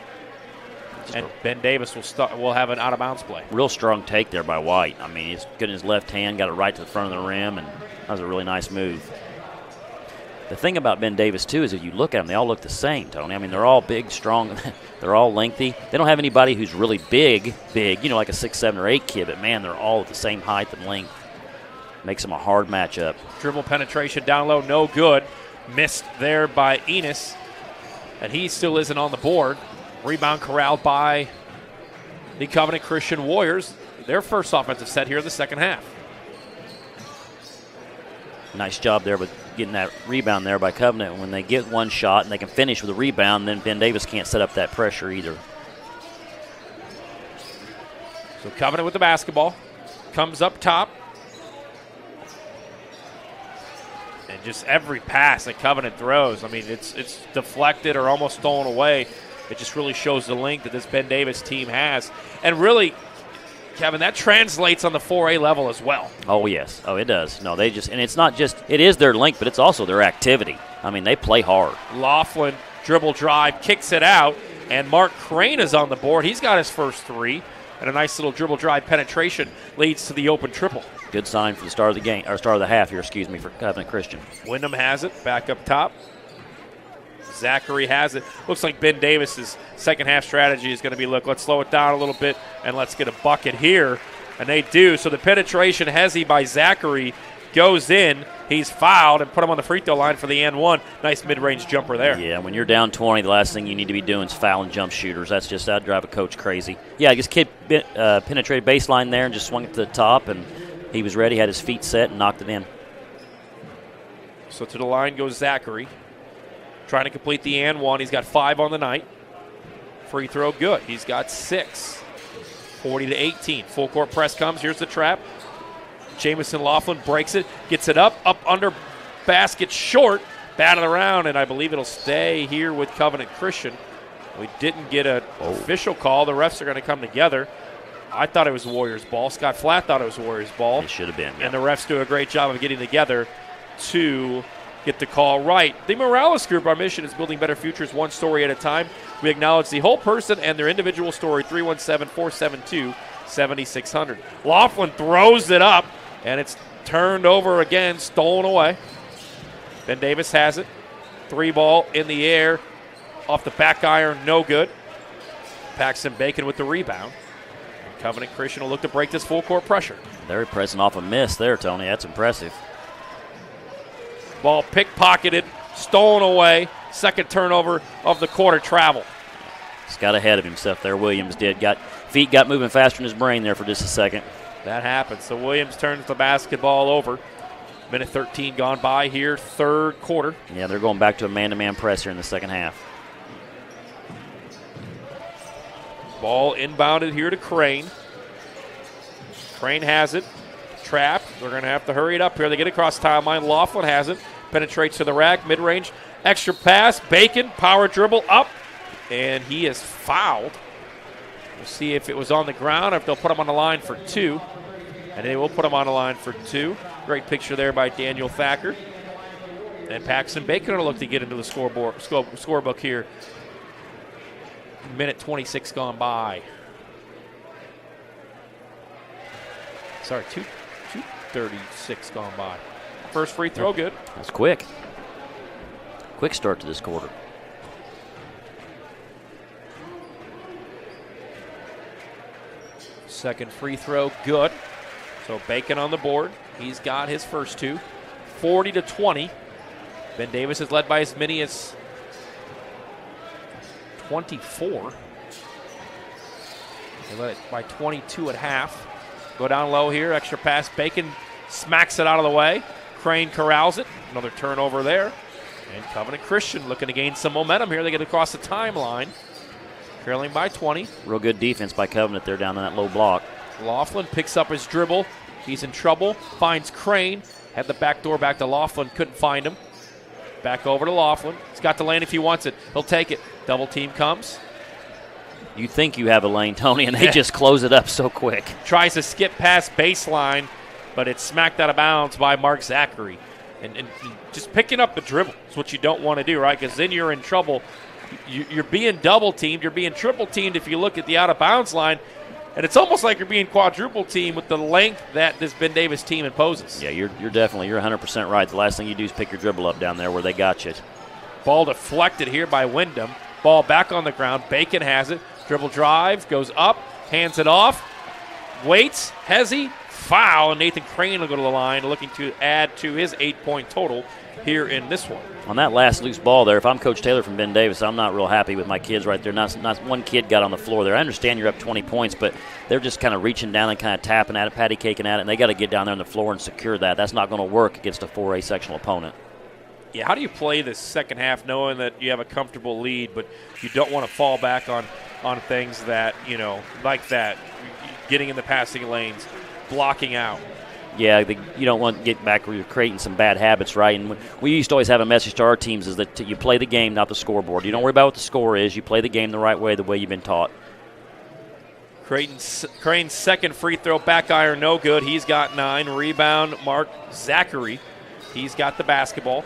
And Ben Davis will have an out-of-bounds play. Real strong take there by White. I mean, he's good in his left hand, got it right to the front of the rim, and that was a really nice move. The thing about Ben Davis, too, is if you look at them, they all look the same, Tony. I mean, they're all big, strong. They're all lengthy. They don't have anybody who's really big, like a 6'7" or 8 kid, but, man, they're all at the same height and length. Makes them a hard matchup. Dribble penetration down low, no good. Missed there by Enos, and he still isn't on the board. Rebound corralled by the Covenant Christian Warriors. Their first offensive set here in the second half. Nice job there with getting that rebound there by Covenant. When they get one shot and they can finish with a rebound, then Ben Davis can't set up that pressure either. So Covenant with the basketball. Comes up top. And just every pass that Covenant throws, I mean, it's deflected or almost stolen away. It just really shows the length that this Ben Davis team has. And really, Kevin, that translates on the 4A level as well. Oh, yes. Oh, it does. No, they just – and it's not just – it is their length, but it's also their activity. I mean, they play hard. Laughlin, dribble drive, kicks it out, and Mark Crane is on the board. He's got his first three, and a nice little dribble drive penetration leads to the open triple. Good sign for the start of the game, or start of the half here, for Covenant Christian. Wyndham has it, back up top. Zachary has it. Looks like Ben Davis's second half strategy is going to be, look, let's slow it down a little bit and let's get a bucket here. And they do. So the penetration hezzy by Zachary goes in. He's fouled and put him on the free throw line for the and one. Nice mid-range jumper there. Yeah, when you're down 20, the last thing you need to be doing is fouling jump shooters. That'd drive a coach crazy. Yeah, I guess kid penetrated baseline there and just swung it to the top, and he was ready, had his feet set, and knocked it in. So to the line goes Zachary. Trying to complete the and one. He's got 5 on the night. Free throw good. He's got 6. 40-18. Full court press comes. Here's the trap. Jamison Laughlin breaks it. Gets it up under basket short. Batted around, and I believe it'll stay here with Covenant Christian. We didn't get an official call. The refs are going to come together. I thought it was Warriors ball. Scott Flatt thought it was Warriors ball. It should have been. Yeah. And the refs do a great job of getting together to get the call right. The Morales Group, our mission is building better futures one story at a time. We acknowledge the whole person and their individual story. 317-472-7600. Laughlin throws it up, and it's turned over again, stolen away. Ben Davis has it. 3 ball in the air. Off the back iron, no good. Paxton Bacon with the rebound. And Covenant Christian will look to break this full court pressure. They're pressing off a miss there, Tony. That's impressive. Ball pickpocketed, stolen away. Second turnover of the quarter travel. He's got ahead of himself there. Williams did. Feet got moving faster in his brain there for just a second. That happens. So Williams turns the basketball over. Minute 13 gone by here, third quarter. Yeah, they're going back to a man-to-man press here in the second half. Ball inbounded here to Crane. Crane has it. Trapped. They're going to have to hurry it up here. They get across the timeline. Laughlin has it. Penetrates to the rack. Mid-range. Extra pass. Bacon. Power dribble up. And he is fouled. We'll see if it was on the ground or if they'll put him on the line for 2. And they will put him on the line for 2. Great picture there by Daniel Thacker. And Paxton Bacon will look to get into the scorebook here. Minute 26 gone by. Sorry, 2:36 gone by. First free throw, good. That's quick. Quick start to this quarter. Second free throw, good. So Bacon on the board. He's got his first 2. 40-20. Ben Davis is led by as many as 24. They led it by 22 at half. Go down low here. Extra pass. Bacon smacks it out of the way. Crane corrals it. Another turnover there. And Covenant Christian looking to gain some momentum here. They get across the timeline. Trailing by 20. Real good defense by Covenant there down in that low block. Laughlin picks up his dribble. He's in trouble. Finds Crane. Had the back door back to Laughlin. Couldn't find him. Back over to Laughlin. He's got the lane if he wants it. He'll take it. Double team comes. You think you have a lane, Tony, and they just close it up so quick. Tries to skip past baseline, but it's smacked out of bounds by Mark Zachary. And just picking up the dribble is what you don't want to do, right? Because then you're in trouble. You're being double teamed. You're being triple teamed if you look at the out of bounds line. And it's almost like you're being quadruple teamed with the length that this Ben Davis team imposes. Yeah, you're 100% right. The last thing you do is pick your dribble up down there where they got you. Ball deflected here by Wyndham. Ball back on the ground. Bacon has it. Dribble drive, goes up, hands it off, waits, hezzy, foul, and Nathan Crane will go to the line looking to add to his 8-point total here in this one. On that last loose ball there, if I'm Coach Taylor from Ben Davis, I'm not real happy with my kids right there. Not one kid got on the floor there. I understand you're up 20 points, but they're just kind of reaching down and kind of tapping at it, patty caking at it, and they got to get down there on the floor and secure that. That's not going to work against a 4A sectional opponent. Yeah, how do you play this second half knowing that you have a comfortable lead, but you don't want to fall back on things that, like that, getting in the passing lanes, blocking out? Yeah, you don't want to get back where you're creating some bad habits, right? And we used to always have a message to our teams is that you play the game, not the scoreboard. You don't worry about what the score is. You play the game the right way, the way you've been taught. Crane's second free throw, back iron, no good. He's got 9. Rebound, Mark Zachary. He's got the basketball.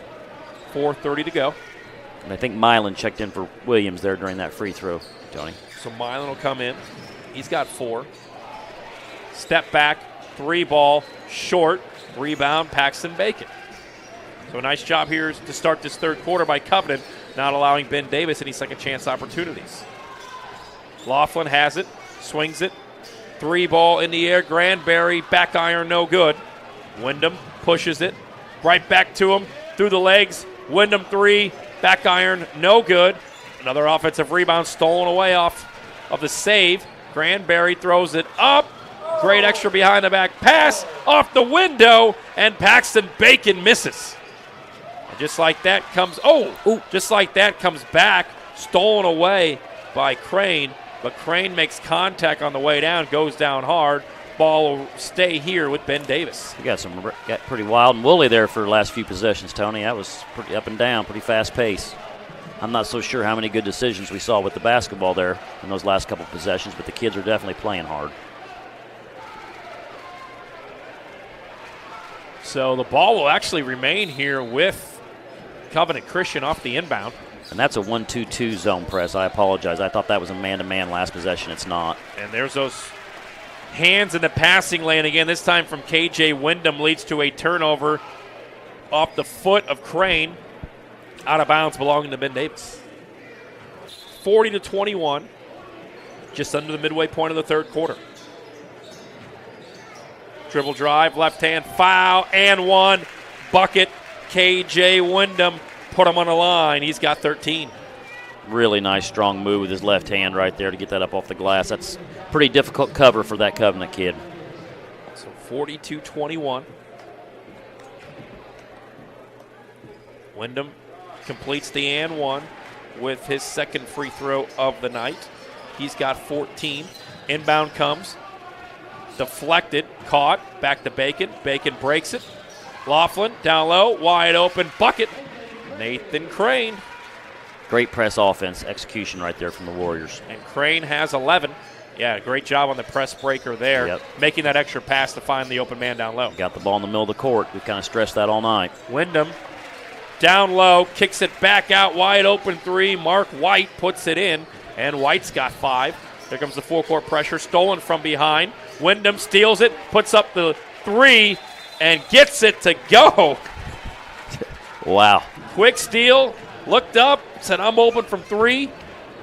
4:30 to go. And I think Milan checked in for Williams there during that free throw, Tony. So Milan will come in. He's got 4. Step back, 3 ball, short. Rebound, Paxton Bacon. So a nice job here to start this third quarter by Covenant, not allowing Ben Davis any second chance opportunities. Laughlin has it, swings it. 3 ball in the air, Granberry, back iron, no good. Wyndham pushes it, right back to him, through the legs. Wyndham 3, back iron, no good. Another offensive rebound stolen away off of the save. Granberry throws it up. Great extra behind the back pass off the window, and Paxton Bacon misses. And just like that comes back, stolen away by Crane, but Crane makes contact on the way down, goes down hard. Ball will stay here with Ben Davis. You got pretty wild and woolly there for the last few possessions, Tony. That was pretty up and down, pretty fast pace. I'm not so sure how many good decisions we saw with the basketball there in those last couple of possessions, but the kids are definitely playing hard. So the ball will actually remain here with Covenant Christian off the inbound. And that's a 1-2-2 zone press. I apologize. I thought that was a man-to-man last possession. It's not. And there's those hands in the passing lane again, this time from KJ Wyndham, leads to a turnover off the foot of Crane, out of bounds, belonging to Ben Davis. 40-21, just under the midway point of the third quarter. Dribble drive, left hand, foul, and 1. Bucket, KJ Wyndham put him on the line. He's got 13. Really nice, strong move with his left hand right there to get that up off the glass. That's pretty difficult cover for that Covenant kid. So 42-21. Wyndham completes the and 1 with his second free throw of the night. He's got 14. Inbound comes. Deflected, caught, back to Bacon. Bacon breaks it. Laughlin down low, wide open, bucket. Nathan Crane. Great press offense execution right there from the Warriors. And Crane has 11. Yeah, great job on the press breaker there. Yep. Making that extra pass to find the open man down low. Got the ball in the middle of the court. We've kind of stressed that all night. Wyndham down low, kicks it back out, wide open 3. Mark White puts it in, and White's got 5. There comes the full-court pressure, stolen from behind. Wyndham steals it, puts up the 3, and gets it to go. Wow. Quick steal, looked up, said, I'm open from 3.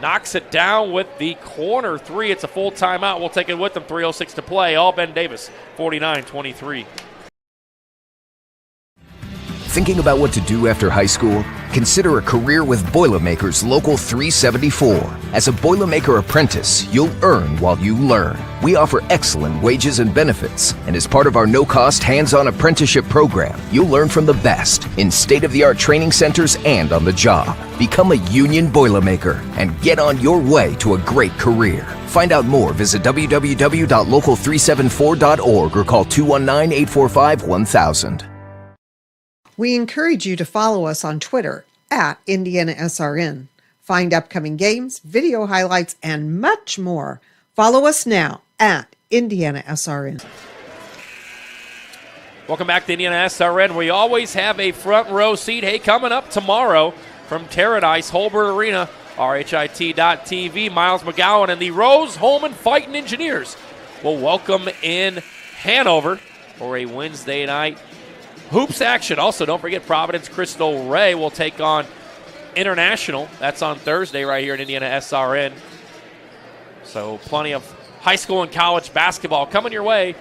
Knocks it down with the corner 3. It's a full timeout. We'll take it with them. 3:06 to play. All Ben Davis, 49-23. Thinking about what to do after high school? Consider a career with Boilermakers Local 374. As a Boilermaker apprentice, you'll earn while you learn. We offer excellent wages and benefits, and as part of our no-cost hands-on apprenticeship program, you'll learn from the best in state-of-the-art training centers and on the job. Become a union Boilermaker and get on your way to a great career. Find out more, visit www.local374.org or call 219-845-1000. We encourage you to follow us on Twitter at IndianaSRN. Find upcoming games, video highlights, and much more. Follow us now at IndianaSRN. Welcome back to IndianaSRN. We always have a front row seat. Hey, coming up tomorrow from Paradise, Holbert Arena, RHIT.TV, Miles McGowan and the Rose Holman Fighting Engineers will welcome in Hanover for a Wednesday night hoops action. Also, don't forget Providence Crystal Ray will take on International. That's on Thursday right here at IndianaSRN. So plenty of high school and college basketball coming your way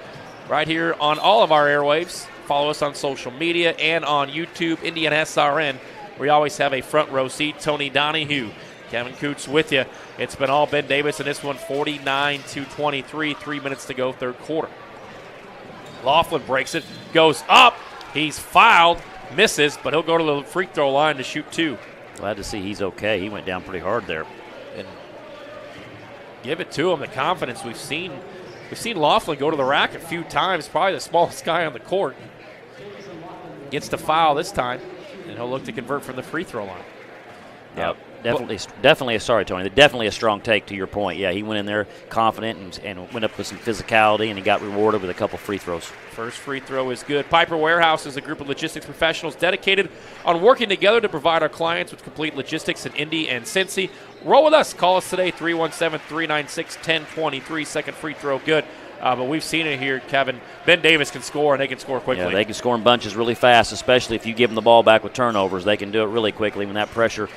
right here on all of our airwaves. Follow us on social media and on YouTube, IndianaSRN. We always have a front row seat. Tony Donahue, Kevin Coots with you. It's been all Ben Davis in this one, 49-23, 3 minutes to go, third quarter. Laughlin breaks it, goes up. He's fouled, misses, but he'll go to the free throw line to shoot 2. Glad to see he's okay. He went down pretty hard there. And give it to him, the confidence we've seen. We've seen Laughlin go to the rack a few times, probably the smallest guy on the court. Gets the foul this time, and he'll look to convert from the free throw line. Yeah, definitely. Sorry, Tony. Definitely a strong take to your point. Yeah, he went in there confident and went up with some physicality, and he got rewarded with a couple free throws. First free throw is good. Piper Warehouse is a group of logistics professionals dedicated on working together to provide our clients with complete logistics in Indy and Cincy. Roll with us. Call us today, 317-396-1023. Second free throw good. But we've seen it here, Kevin. Ben Davis can score, and they can score quickly. Yeah, they can score in bunches really fast, especially if you give them the ball back with turnovers. They can do it really quickly when that pressure,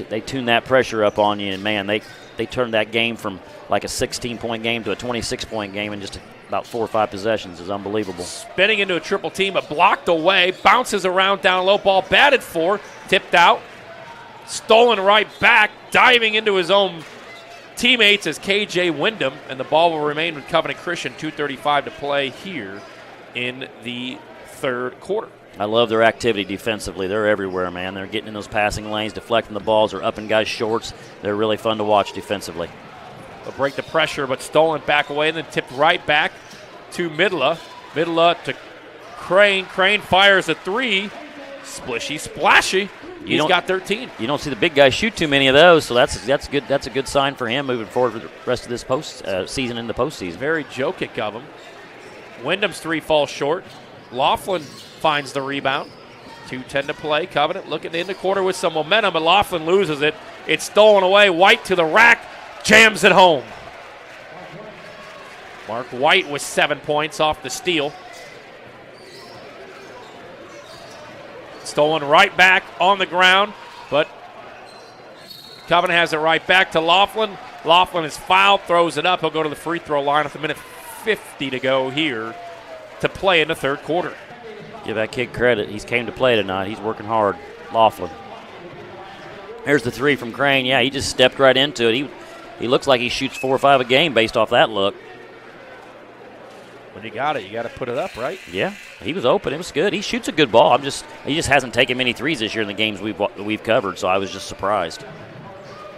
they tune that pressure up on you. And, man, they turned that game from like a 16-point game to a 26-point game in just about 4 or 5 possessions. Is unbelievable. Spinning into a triple team, but blocked away. Bounces around down low. Ball batted for. Tipped out. Stolen right back. Diving into his own teammates as K.J. Wyndham, and the ball will remain with Covenant Christian. 2:35 to play here in the third quarter. I love their activity defensively. They're everywhere, man. They're getting in those passing lanes, deflecting the balls. They're up in guys' shorts. They're really fun to watch defensively. They'll break the pressure, but stolen back away, and then tipped right back to Midla. Midla to Crane. Crane fires a 3. Splishy, splashy. He's got 13. You don't see the big guys shoot too many of those, so that's good. That's a good sign for him moving forward for the rest of this season in the postseason. Very Jokic of him. Wyndham's 3 falls short. Laughlin finds the rebound. 2:10 to play. Covenant looking in the quarter with some momentum, but Laughlin loses it. It's stolen away. White to the rack, jams it home. Mark White with 7 points off the steal. Stolen right back on the ground, but Covenant has it right back to Laughlin. Laughlin is fouled, throws it up. He'll go to the free throw line with 1:50 to go here to play in the third quarter. Give that kid credit. He's came to play tonight. He's working hard. Laughlin. Here's the 3 from Crane. Yeah, he just stepped right into it. He looks like he shoots 4 or 5 a game based off that look. When you got it, you got to put it up, right? Yeah, he was open. It was good. He shoots a good ball. He just hasn't taken many threes this year in the games we've covered, so I was just surprised.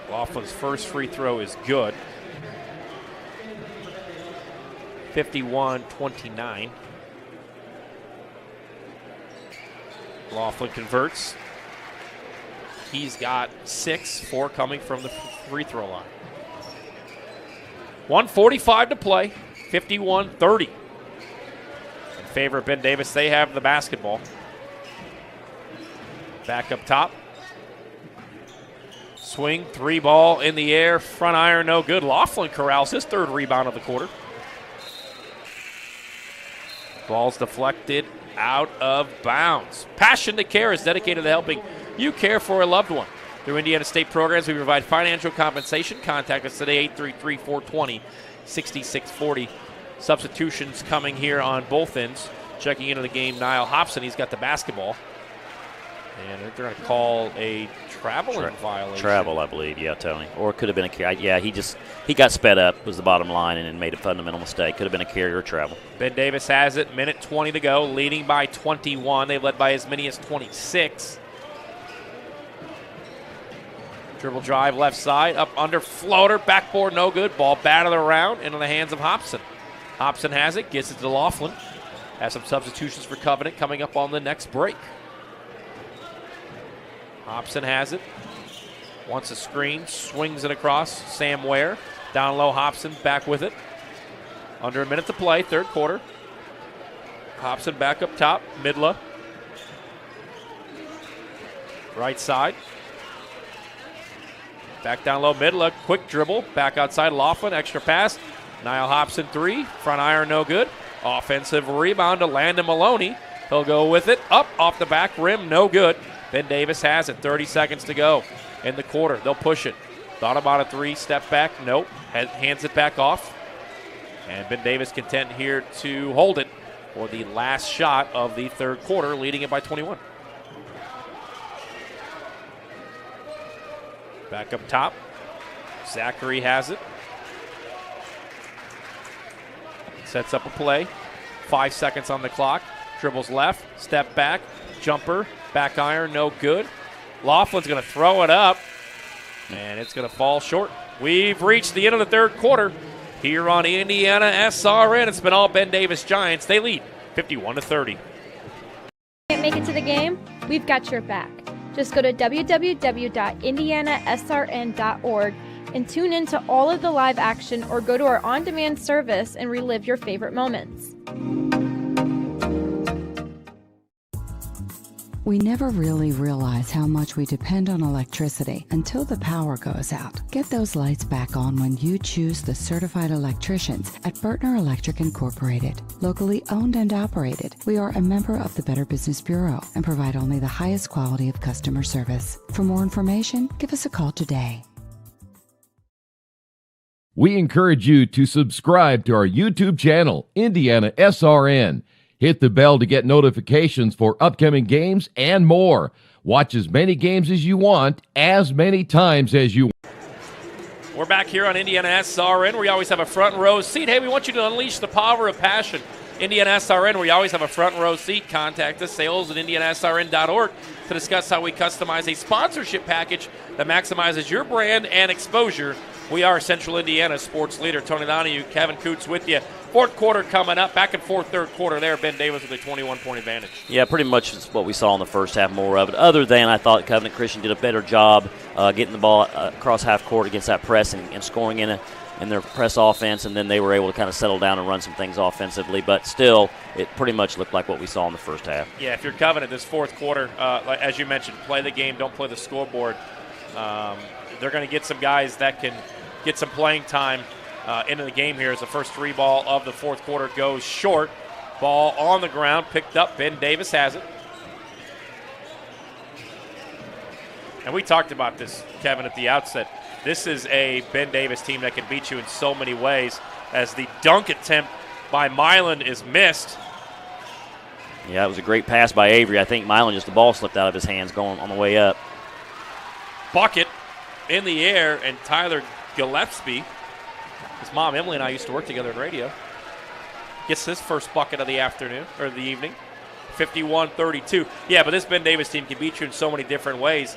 Laughlin's first free throw is good. 51-29. Laughlin converts. He's got 6, 4 coming from the free throw line. 1:45 to play, 51-30. In favor of Ben Davis, they have the basketball. Back up top. Swing, 3 ball in the air, front iron, no good. Laughlin corrals his 3rd rebound of the quarter. Ball's deflected out of bounds. Passion to Care is dedicated to helping you care for a loved one. Through Indiana State programs, we provide financial compensation. Contact us today, 833-420-6640. Substitutions coming here on both ends. Checking into the game, Niall Hobson. He's got the basketball. And they're going to call a traveling violation. Travel, I believe. Yeah, Tony. Or it could have been a carry. Yeah, he got sped up was the bottom line and made a fundamental mistake. Could have been a carry or travel. Ben Davis has it. 1:20 to go. Leading by 21. They led by as many as 26. Dribble drive left side. Up under floater. Backboard no good. Ball batted around into the hands of Hobson. Hobson has it. Gets it to Laughlin. Has some substitutions for Covenant coming up on the next break. Hobson has it. Wants a screen. Swings it across. Sam Ware. Down low, Hobson back with it. Under a minute to play, third quarter. Hobson back up top. Midla. Right side. Back down low, Midla. Quick dribble. Back outside, Laughlin. Extra pass. Niall Hobson 3. Front iron no good. Offensive rebound to Landon Maloney. He'll go with it. Up off the back rim. No good. Ben Davis has it. 30 seconds to go in the quarter. They'll push it. Thought about a 3. Step back. Nope. Hands it back off. And Ben Davis content here to hold it for the last shot of the third quarter, leading it by 21. Back up top. Zachary has it. Sets up a play. 5 seconds on the clock. Dribbles left. Step back. Jumper. Back iron. No good. Laughlin's going to throw it up. And it's going to fall short. We've reached the end of the third quarter here on IndianaSRN. It's been all Ben Davis Giants. They lead 51-30. Can't make it to the game? We've got your back. Just go to www.IndianaSRN.org and tune in to all of the live action, or go to our on-demand service and relive your favorite moments. We never really realize how much we depend on electricity until the power goes out. Get those lights back on when you choose the certified electricians at Bertner Electric Incorporated. Locally owned and operated, we are a member of the Better Business Bureau and provide only the highest quality of customer service. For more information, give us a call today. We encourage you to subscribe to our YouTube channel, IndianaSRN. Hit the bell to get notifications for upcoming games and more. Watch as many games as you want, as many times as you want. We're back here on IndianaSRN. We always have a front row seat. Hey, we want you to unleash the power of passion. IndianaSRN, we always have a front row seat. Contact us, sales@IndianaSRN.org, to discuss how we customize a sponsorship package that maximizes your brand and exposure. We are Central Indiana sports leader. Tony Donahue, Kevin Coots with you. Fourth quarter coming up. Back and forth third quarter there. Ben Davis with a 21-point advantage. Yeah, pretty much is what we saw in the first half, more of it. Other than I thought Covenant Christian did a better job getting the ball across half court against that press and scoring in their press offense, and then they were able to kind of settle down and run some things offensively. But still, it pretty much looked like what we saw in the first half. Yeah, if you're Covenant this fourth quarter, as you mentioned, play the game, don't play the scoreboard. They're going to get some guys that can get some playing time into the game here as the first three ball of the fourth quarter goes short. Ball on the ground, picked up. Ben Davis has it. And we talked about this, Kevin, at the outset. This is a Ben Davis team that can beat you in so many ways, as the dunk attempt by Milan is missed. Yeah, it was a great pass by Avery. I think Milan, just the ball slipped out of his hands going on the way up. Bucket in the air, and Tyler Gillespie, his mom Emily and I used to work together in radio, gets his first bucket of the afternoon, or the evening. 51-32. Yeah, but this Ben Davis team can beat you in so many different ways.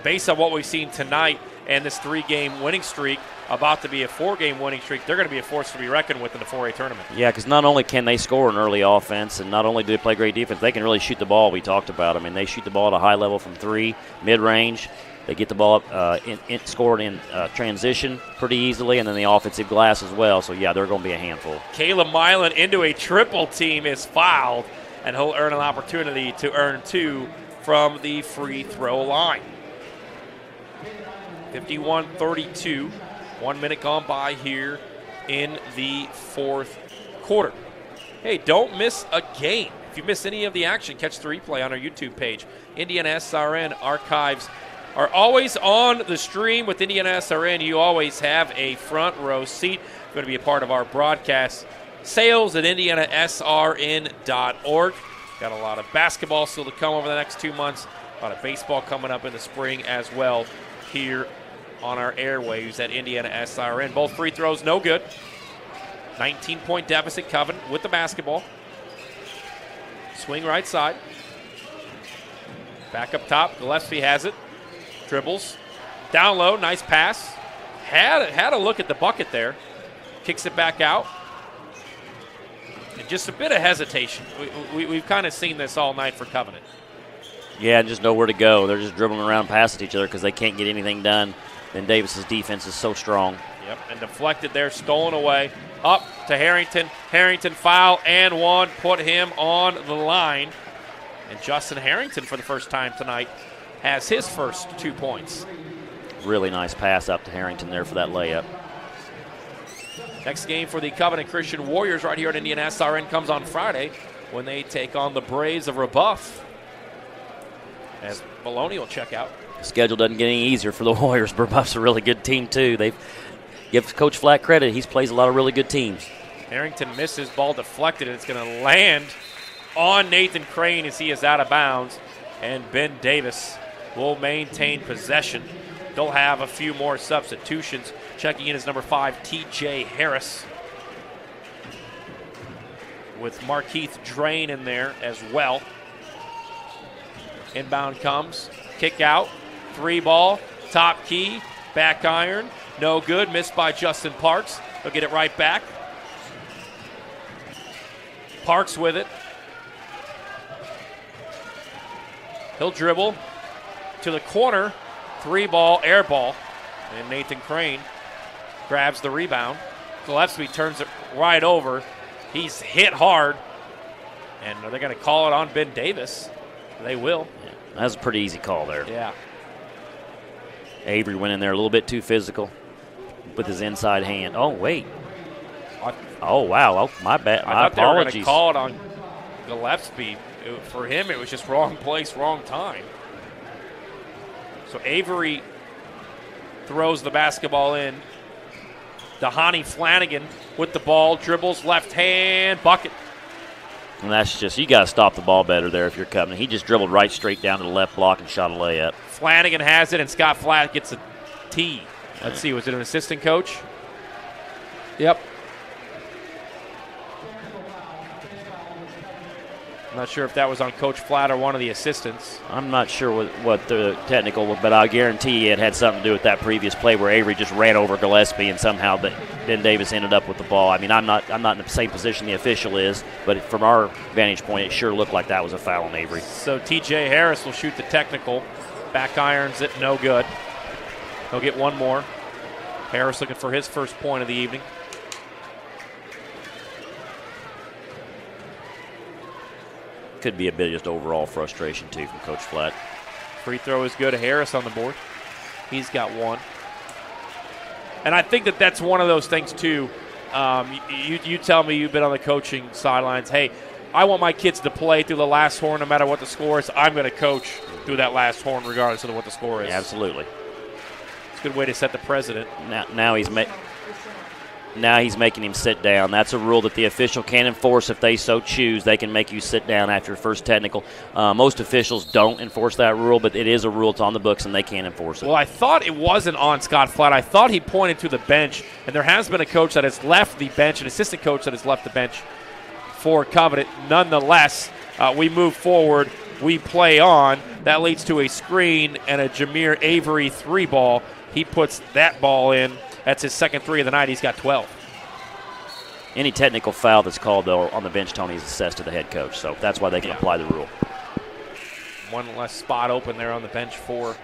Based on what we've seen tonight and this 3-game winning streak, about to be a 4-game winning streak, they're going to be a force to be reckoned with in the 4A tournament. Yeah, because not only can they score an early offense, and not only do they play great defense, they can really shoot the ball. We talked about. I mean, they shoot the ball at a high level from 3, mid-range. They get the ball scored in transition pretty easily, and then the offensive glass as well. So, yeah, they're going to be a handful. Caleb Milan into a triple team is fouled, and he'll earn an opportunity to earn 2 from the free throw line. 51-32. 1 minute gone by here in the fourth quarter. Hey, don't miss a game. If you miss any of the action, catch the replay on our YouTube page. IndianaSRN archives are always on the stream with IndianaSRN. You always have a front row seat. You're going to be a part of our broadcast. Sales@IndianaSRN.org. Got a lot of basketball still to come over the next 2 months. A lot of baseball coming up in the spring as well here on our airwaves at IndianaSRN. Both free throws no good. 19-point deficit, Covenant with the basketball. Swing right side. Back up top, Gillespie has it. Dribbles. Down low, nice pass. Had a look at the bucket there. Kicks it back out. And just a bit of hesitation. We've kind of seen this all night for Covenant. Yeah, just nowhere to go. They're just dribbling around past each other because they can't get anything done. Then Davis's defense is so strong. Yep, and deflected there, stolen away. Up to Harrington. Harrington foul and one. Put him on the line. And Justin Harrington, for the first time tonight, has his first 2 points. Really nice pass up to Harrington there for that layup. Next game for the Covenant Christian Warriors right here at IndianaSRN comes on Friday when they take on the Braves of Rebuff. As Maloney will check out. The schedule doesn't get any easier for the Warriors. Rebuff's a really good team, too. They give Coach Flack credit. He plays a lot of really good teams. Harrington misses, ball deflected, and it's going to land on Nathan Crane as he is out of bounds. And Ben Davis will maintain possession. They'll have a few more substitutions. Checking in is number 5, TJ Harris, with Markeith Drain in there as well. Inbound comes, kick out, 3 ball, top key, back iron, no good, missed by Justin Parks. He'll get it right back. Parks with it. He'll dribble to the corner, 3 ball, air ball, and Nathan Crane grabs the rebound. Gillespie turns it right over. He's hit hard, and they're going to call it on Ben Davis. They will. Yeah, that was a pretty easy call there. Yeah. Avery went in there a little bit too physical with his inside hand. Oh, wait. Oh, wow. Oh, my bad. My I thought they were going to apologies. call it on Gillespie. For him, it was just wrong place, wrong time. So Avery throws the basketball in. Dahani Flanagan with the ball, dribbles, left hand, bucket. And that's just, you got to stop the ball better there if you're Covenant. He just dribbled right straight down to the left block and shot a layup. Flanagan has it, and Scott Flatt gets a tee. Let's see, was it an assistant coach? Yep. I'm not sure if that was on Coach Flatt or one of the assistants. I'm not sure what the technical, but I guarantee it had something to do with that previous play where Avery just ran over Gillespie and somehow Ben Davis ended up with the ball. I mean, I'm not in the same position the official is, but from our vantage point, it sure looked like that was a foul on Avery. So TJ Harris will shoot the technical. Back irons it, no good. He'll get one more. Harris looking for his first point of the evening. Could be a bit of just overall frustration, too, from Coach Flatt. Free throw is good. Harris on the board. He's got one. And I think that's one of those things, too. You tell me, you've been on the coaching sidelines. Hey, I want my kids to play through the last horn no matter what the score is. I'm going to coach through that last horn regardless of what the score is. Yeah, absolutely. It's a good way to set the precedent. Now he's making him sit down. That's a rule that the official can enforce if they so choose. They can make you sit down after your first technical. Most officials don't enforce that rule, but it is a rule. It's on the books, and they can enforce it. Well, I thought it wasn't on Scott Flatt. I thought he pointed to the bench, and there has been a coach that has left the bench, an assistant coach that has left the bench for Covenant. Nonetheless, we move forward. We play on. That leads to a screen and a Jameer Avery 3-ball. He puts that ball in. That's his second 3 of the night. He's got 12. Any technical foul that's called, though, on the bench, Tony, is assessed to the head coach. So that's why they can apply the rule. One less spot open there on the bench for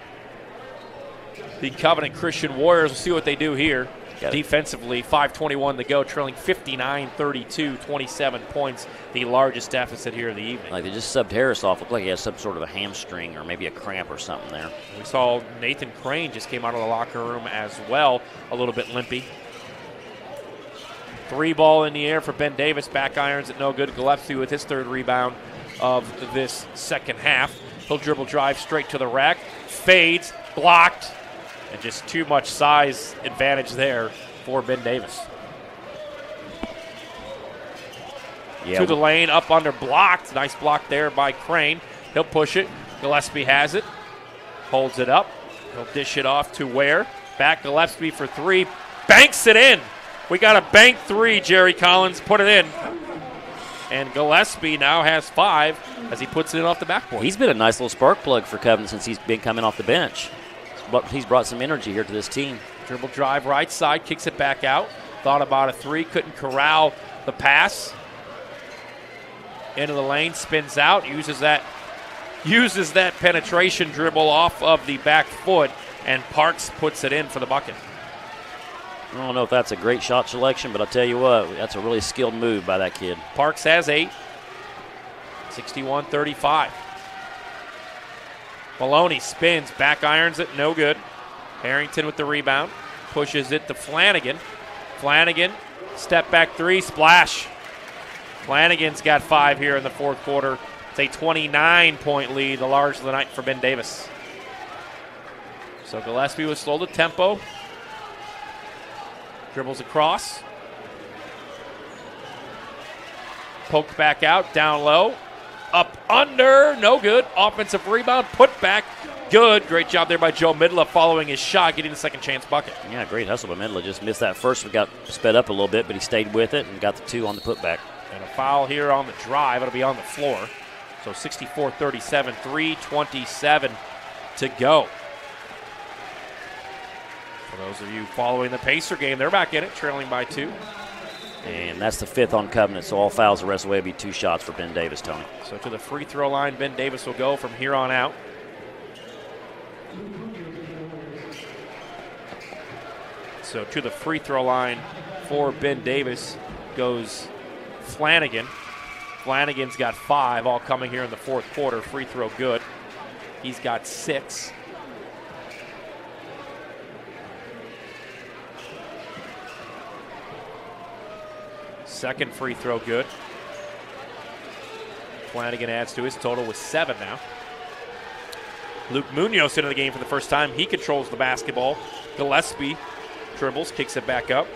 the Covenant Christian Warriors. We'll see what they do here. Defensively, 5:21 to go, trailing 59-32, 27 points, the largest deficit here of the evening. Like they just subbed Harris off. Looked like he has some sort of a hamstring or maybe a cramp or something there. We saw Nathan Crane just came out of the locker room as well, a little bit limpy. 3-ball in the air for Ben Davis. Back irons it, no good. Gillespie with his 3rd rebound of this second half. He'll dribble drive straight to the rack. Fades, blocked, and just too much size advantage there for Ben Davis. To the lane, up under, blocked. Nice block there by Crane. He'll push it. Gillespie has it. Holds it up. He'll dish it off to Ware. Back Gillespie for 3. Banks it in. We got a bank 3, Jerry Collins. Put it in. And Gillespie now has 5 as he puts it in off the backboard. He's been a nice little spark plug for Covenant since he's been coming off the bench. But he's brought some energy here to this team. Dribble drive right side, kicks it back out. Thought about a 3, couldn't corral the pass. Into the lane, spins out, uses that penetration dribble off of the back foot, and Parks puts it in for the bucket. I don't know if that's a great shot selection, but I'll tell you what, that's a really skilled move by that kid. Parks has 8, 61-35. Maloney spins, back irons it, no good. Harrington with the rebound, pushes it to Flanagan. Flanagan, step back 3, splash. Flanagan's got 5 here in the fourth quarter. It's a 29-point lead, the largest of the night for Ben Davis. So Gillespie will slow the tempo. Dribbles across. poked back out, down low, up under, no good. Offensive rebound, put back, good. Great job there by Joe Midla following his shot, getting the second chance bucket. Yeah, great hustle by Midla. Just missed that first. We got sped up a little bit, but he stayed with it and got the 2 on the putback. And a foul here on the drive. It'll be on the floor. So 64-37, 3:27 to go. For those of you following the Pacer game, they're back in it, trailing by 2. And that's the 5th on Covenant, so all fouls the rest of the way will be 2 shots for Ben Davis, Tony. So to the free throw line, Ben Davis will go from here on out. So to the free throw line for Ben Davis goes Flanagan. Flanagan's got 5, all coming here in the fourth quarter. Free throw good. He's got 6. Second free throw good. Flanagan adds to his total with 7 now. Luke Munoz into the game for the first time. He controls the basketball. Gillespie dribbles, kicks it back up.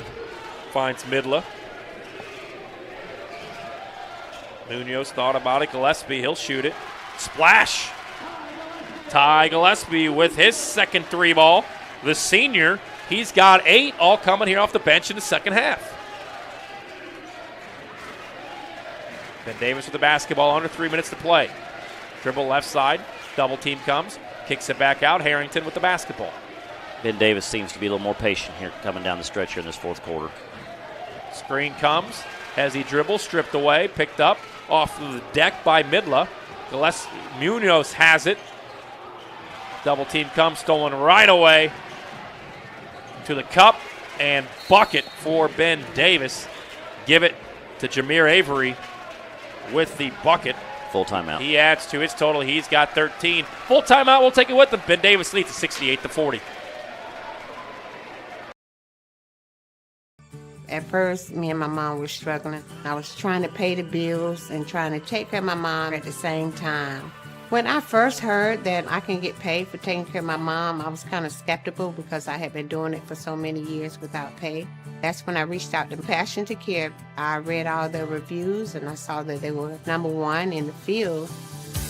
Finds Midla. Munoz thought about it. Gillespie, he'll shoot it. Splash! Ty Gillespie with his second 3 ball. The senior, he's got 8, all coming here off the bench in the second half. Ben Davis with the basketball, under 3 minutes to play. Dribble left side, double team comes, kicks it back out. Harrington with the basketball. Ben Davis seems to be a little more patient here coming down the stretch here in this fourth quarter. Screen comes, as he dribbles, stripped away, picked up off of the deck by Midla. Munoz has it. Double team comes, stolen right away to the cup, and bucket for Ben Davis. Give it to Jameer Avery with the bucket. Full timeout. He adds to his total. He's got 13. Full timeout. We'll take it with him. Ben Davis leads 68-40. At first, me and my mom were struggling. I was trying to pay the bills and trying to take care of my mom at the same time. When I first heard that I can get paid for taking care of my mom, I was kind of skeptical because I had been doing it for so many years without pay. That's when I reached out to Passion to Care. I read all their reviews and I saw that they were #1 in the field.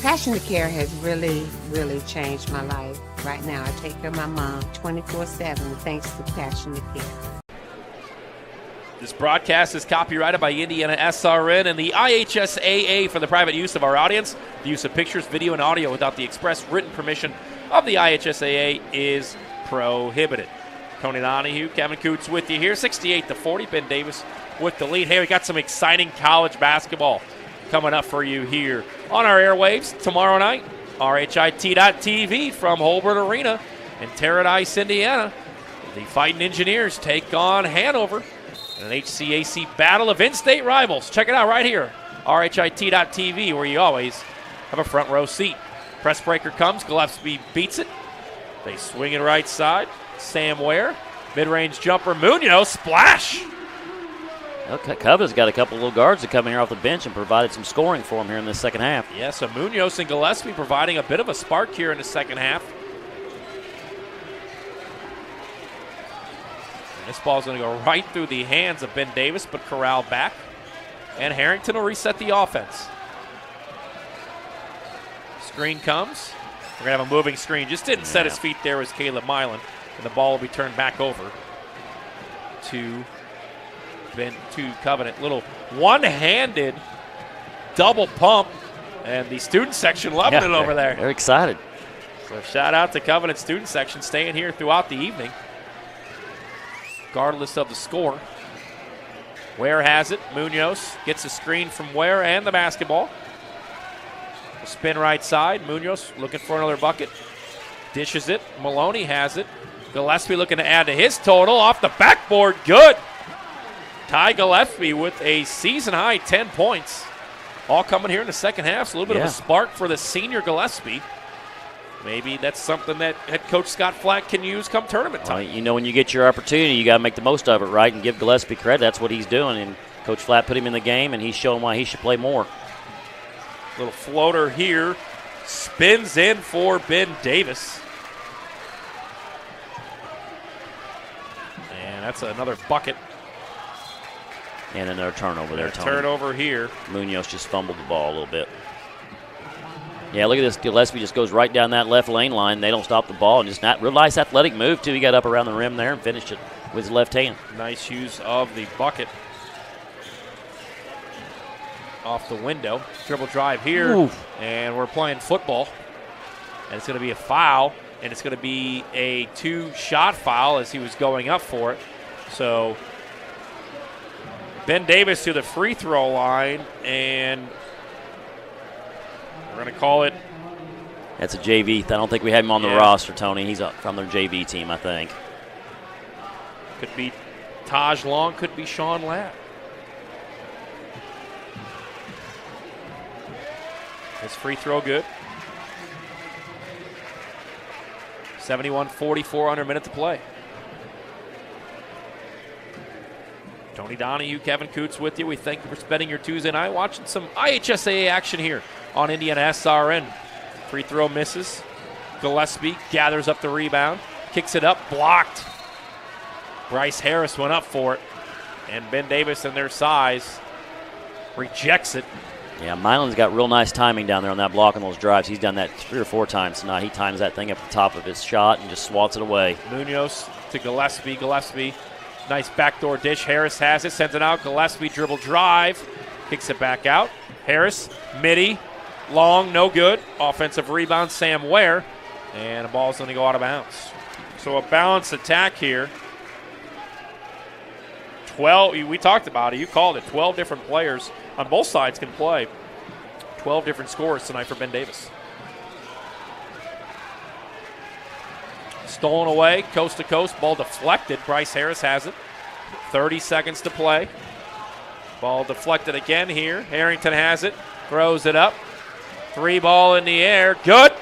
Passion to Care has really, really changed my life. Right now, I take care of my mom 24/7 thanks to Passion to Care. This broadcast is copyrighted by IndianaSRN and the IHSAA for the private use of our audience. The use of pictures, video, and audio without the express written permission of the IHSAA is prohibited. Tony Donahue, Kevin Coots with you here. 68-40. Ben Davis with the lead. Hey, we got some exciting college basketball coming up for you here on our airwaves tomorrow night. RHIT.TV from Holbert Arena in Paradise, Indiana. The Fighting Engineers take on Hanover. An HCAC battle of in-state rivals. Check it out right here. RHIT.TV, where you always have a front row seat. Press breaker comes. Gillespie beats it. They swing it right side. Sam Ware. Mid-range jumper. Munoz. Splash! Okay, Covenant's got a couple of little guards that come in here off the bench and provided some scoring for him here in the second half. Yeah, so Munoz and Gillespie providing a bit of a spark here in the second half. This ball's going to go right through the hands of Ben Davis, but corralled back. And Harrington will reset the offense. Screen comes. We're going to have a moving screen. Just didn't set his feet there was Caleb Milan. And the ball will be turned back over to Covenant. Little one-handed double pump. And the student section loving it over there. They're excited. So shout out to Covenant student section staying here throughout the evening, regardless of the score. Ware has it. Munoz gets a screen from Ware and the basketball. A spin right side. Munoz looking for another bucket. Dishes it. Maloney has it. Gillespie looking to add to his total. Off the backboard. Good. Ty Gillespie with a season-high 10 points. All coming here in the second half. So a little bit of a spark for the senior Gillespie. Maybe that's something that head coach Scott Flack can use come tournament time. Well, you know, when you get your opportunity, you got to make the most of it, right? And give Gillespie credit. That's what he's doing. And Coach Flack put him in the game, and he's showing why he should play more. Little floater here. Spins in for Ben Davis. And that's another bucket And another turnover there, Tony. Turnover here. Munoz just fumbled the ball a little bit. Yeah, look at this. Gillespie just goes right down that left lane line. They don't stop the ball. And just not real nice athletic move, too. He got up around the rim there and finished it with his left hand. Nice use of the bucket. Off the window. Dribble drive here. Oof. And we're playing football. And it's going to be a foul. And it's going to be a 2-shot foul as he was going up for it. So Ben Davis to the free throw line. And we're going to call it. That's a JV. I don't think we have him on the roster, Tony. He's from their JV team, I think. Could be Taj Long, could be Sean Ladd. His free throw good. 71-44, under a minute to play. Tony Donahue, Kevin Coots with you. We thank you for spending your Tuesday night watching some IHSAA action here on IndianaSRN. Free throw misses. Gillespie gathers up the rebound, kicks it up, blocked. Bryce Harris went up for it, and Ben Davis and their size rejects it. Yeah, Milan's got real nice timing down there on that block on those drives. He's done that 3 or 4 times tonight. He times that thing up the top of his shot and just swats it away. Munoz to Gillespie. Gillespie, nice backdoor dish. Harris has it, sends it out. Gillespie dribble drive, kicks it back out. Harris, midi, long, no good. Offensive rebound, Sam Ware, and the ball's going to go out of bounds. So a balanced attack here. 12, we talked about it, you called it, 12 different players on both sides can play. 12 different scores tonight for Ben Davis. Stolen away, coast to coast, ball deflected. Bryce Harris has it. 30 seconds to play. Ball deflected again here. Harrington has it, throws it up. 3 ball in the air, good.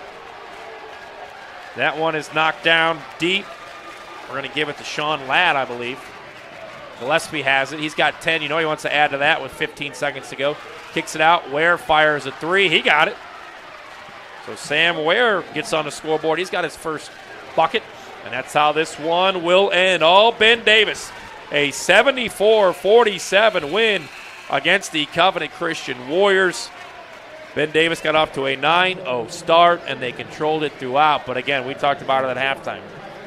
That one is knocked down deep. We're going to give it to Sean Ladd, I believe. Gillespie has it. He's got 10. You know he wants to add to that with 15 seconds to go. Kicks it out. Ware fires a 3. He got it. So Sam Ware gets on the scoreboard. He's got his first bucket. And that's how this one will end. All Ben Davis. A 74-47 win against the Covenant Christian Warriors. Ben Davis got off to a 9-0 start, and they controlled it throughout. But again, we talked about it at halftime.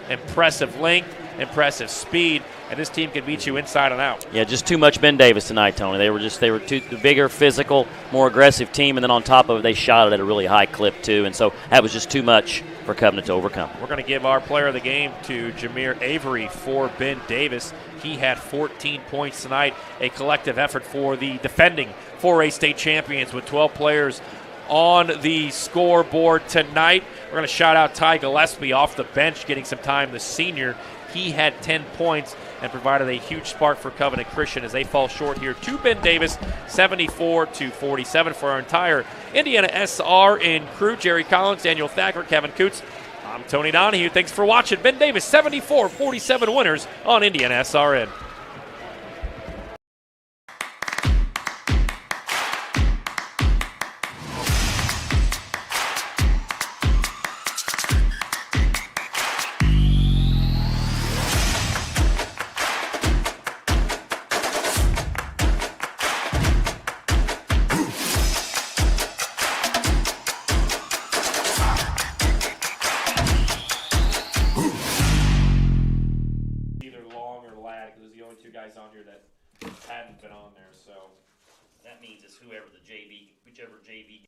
Impressive length, impressive speed, and this team can beat you inside and out. Yeah, just too much Ben Davis tonight, Tony. They were the bigger, physical, more aggressive team, and then on top of it, they shot it at a really high clip too, and so that was just too much for Covenant to overcome. We're going to give our player of the game to Jameer Avery for Ben Davis. He had 14 points tonight, a collective effort for the defending 4A state champions with 12 players on the scoreboard tonight. We're going to shout out Ty Gillespie off the bench, getting some time, the senior. He had 10 points and provided a huge spark for Covenant Christian as they fall short here to Ben Davis, 74-47 for our entire IndianaSRN crew. Jerry Collins, Daniel Thacker, Kevin Coots. I'm Tony Donahue. Thanks for watching. Ben Davis, 74-47 winners on IndianaSRN. On here that hadn't been on there, so that means it's whichever JV